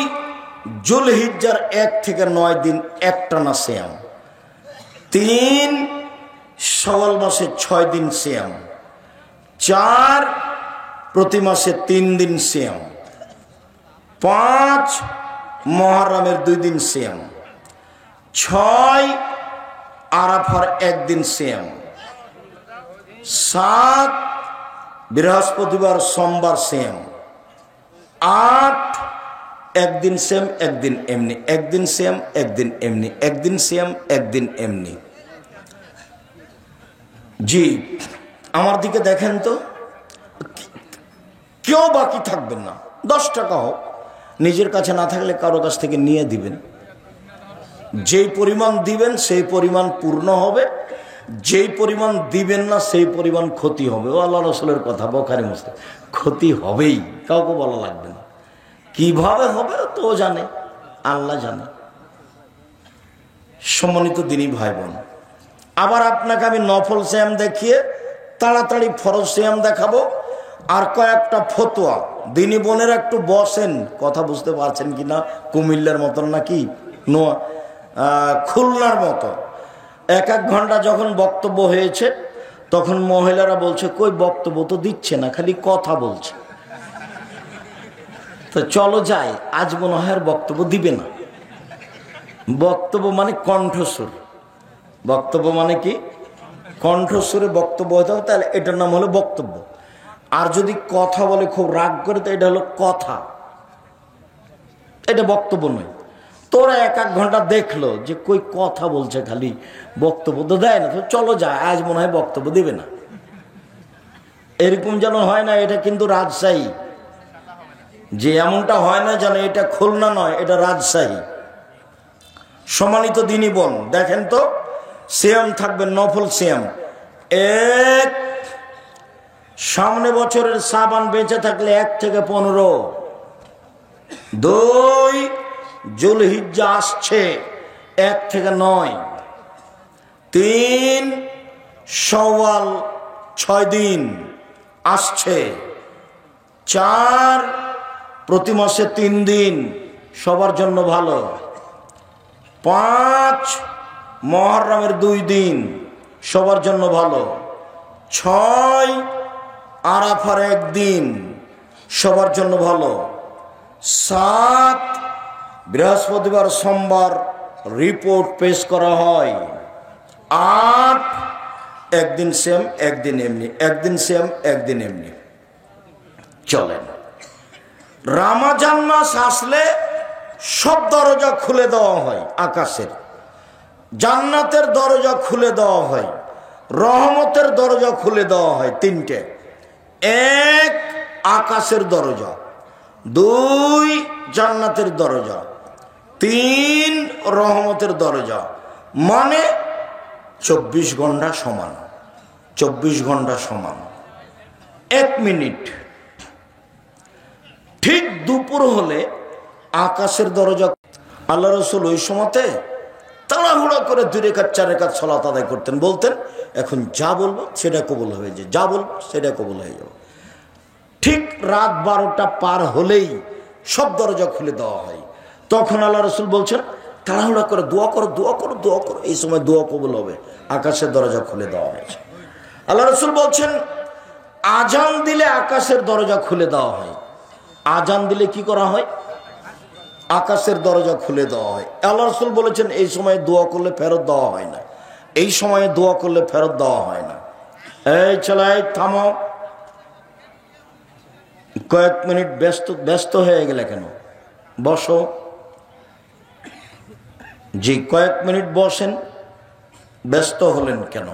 [SPEAKER 1] জুলহিজ্জার 1 থেকে 9 দিন একটানা সিয়াম, 3 শাওয়াল মাসে 6 দিন সিয়াম, 4 প্রতি মাসে 3 দিন সিয়াম, 5 মুহররমের 2 দিন সিয়াম, 6 আরাফার 1 দিন সিয়াম, 7 বৃহস্পতিবার সোমবার সিয়াম, 8 একদিন সিয়াম একদিন এমনি, একদিন সিয়াম একদিন এমনি, একদিন সিয়াম একদিন এমনি। জি, আমার দিকে দেখেন তো, কেউ বাকি থাকবেন না। 10 টাকা হোক, নিজের কাছে না থাকলে কারো কাছ থেকে নিয়ে দিবেন। যেই পরিমাণ দিবেন সেই পরিমাণ পূর্ণ হবে, যেই পরিমাণ দিবেন না সেই পরিমাণ ক্ষতি হবে। ও আল্লাহ রাসূলের কথা, বুখারী মুসলিম। ক্ষতি হবেই, কাউকে বলা লাগবে না। কিভাবে হবে তো জানে, আল্লাহ জানে। সম্মানিত দিনী ভাই বোন, আবার আপনাকে আমি নফল সিয়াম দেখিয়ে তাড়াতাড়ি ফরজ সিয়াম দেখাবো। আর কয়েকটা ফতোয়া, দিনী বোনের একটু বসেন, কথা বুঝতে পারছেন কিনা? কুমিল্লার মতন নাকি খুলনার মতো 1-1 ঘন্টা যখন বক্তব্য হয়েছে, তখন মহিলারা বলছে কই বক্তব্য তো দিচ্ছে না, খালি কথা বলছে। তো চলো যাই, আজ মনে হয় আর বক্তব্য দিবে না। বক্তব্য মানে কণ্ঠস্বর, বক্তব্য মানে কি? কণ্ঠস্বরে বক্তব্য হতে হবে, তাহলে এটার নাম হলো বক্তব্য। আর যদি কথা বলে খুব রাগ করে, তো এটা হলো কথা, এটা বক্তব্য নয়। তোরা 1-1 ঘন্টা দেখলো যে কই কথা বলছে, খালি বক্তব্য তো দেয় না, তো চলো যায়, আজ মনে হয় বক্তব্য দিবে না। এরকম যেন হয় না, এটা কিন্তু রাজশাহী। যে এমনটা হয় না যেন এটা খুলনা নয়, এটা রাজশাহী। সম্মানিত দিনী বোন, দেখেন তো, সিয়াম থাকবে নফল সিয়াম। 1 সামনে বছরের শাবান বেঁচে থাকলে 1 থেকে 15, 2 জুলহিজ্জা আসছে 1 থেকে 9, 3 শাওয়াল 6 দিন আসছে, 4 প্রতি মাসে 3 দিন, সবার জন্য ভালো, 5 মুহররমের 2 দিন, সবার জন্য ভালো, 6 আরাফার 1 দিন, সবার জন্য ভালো, 7 বৃহস্পতিবার সোমবার রিপোর্ট পেশ করা হয়, 8 একদিন সেম একদিন এমনি, একদিন সেম একদিন এমনি। চলেন, রমজান মাস আসলে সব দরজা খুলে দেওয়া হয়, আকাশের জান্নাতের দরজা খুলে দেওয়া হয়, রহমতের দরজা খুলে দেওয়া হয়। 3টে, 1 আকাশের দরজা, 2 জান্নাতের দরজা, 3 রহমতের দরজা। মানে 24 ঘন্টা সমান, 24 ঘন্টা সমান। 1 মিনিট ঠিক দুপুর হলে আকাশের দরজা, আল্লাহ রাসূল ওই সময়তে তাড়াহুড়া করে 2 রাকাত 4 রাকাত সালাত আদায় করতেন। বলতেন এখন যা বলবো সেটা কবুল হয়ে যায়, যা বলবো সেটা কবুল হয়ে যাবে। ঠিক রাত 12টা পার হলেই সব দরজা খুলে দেওয়া হয়। তখন আল্লাহ রাসূল বলছেন তাড়াহুড়া করে দোয়া করো, দোয়া করো, দোয়া করো, এই সময় দোয়া কবুল হবে। আকাশের দরজা খুলে দেওয়া হয়েছে। আল্লাহ রাসূল বলছেন আজান দিলে আকাশের দরজা খুলে দেওয়া হয়। আজান দিলে কি করা হয়? আকাশের দরজা খুলে দেওয়া হয়। আল্লাহ রাসূল বলেছেন এই সময়ে দোয়া করলে ফেরত দেওয়া হয় না, এই সময়ে দোয়া করলে ফেরত দেওয়া হয় না। এই চলাই থামো, কয়েক মিনিট ব্যস্ত হয়ে গেলে কেন? বসো। জি, কয়েক মিনিট বসেন, ব্যস্ত হলেন কেন?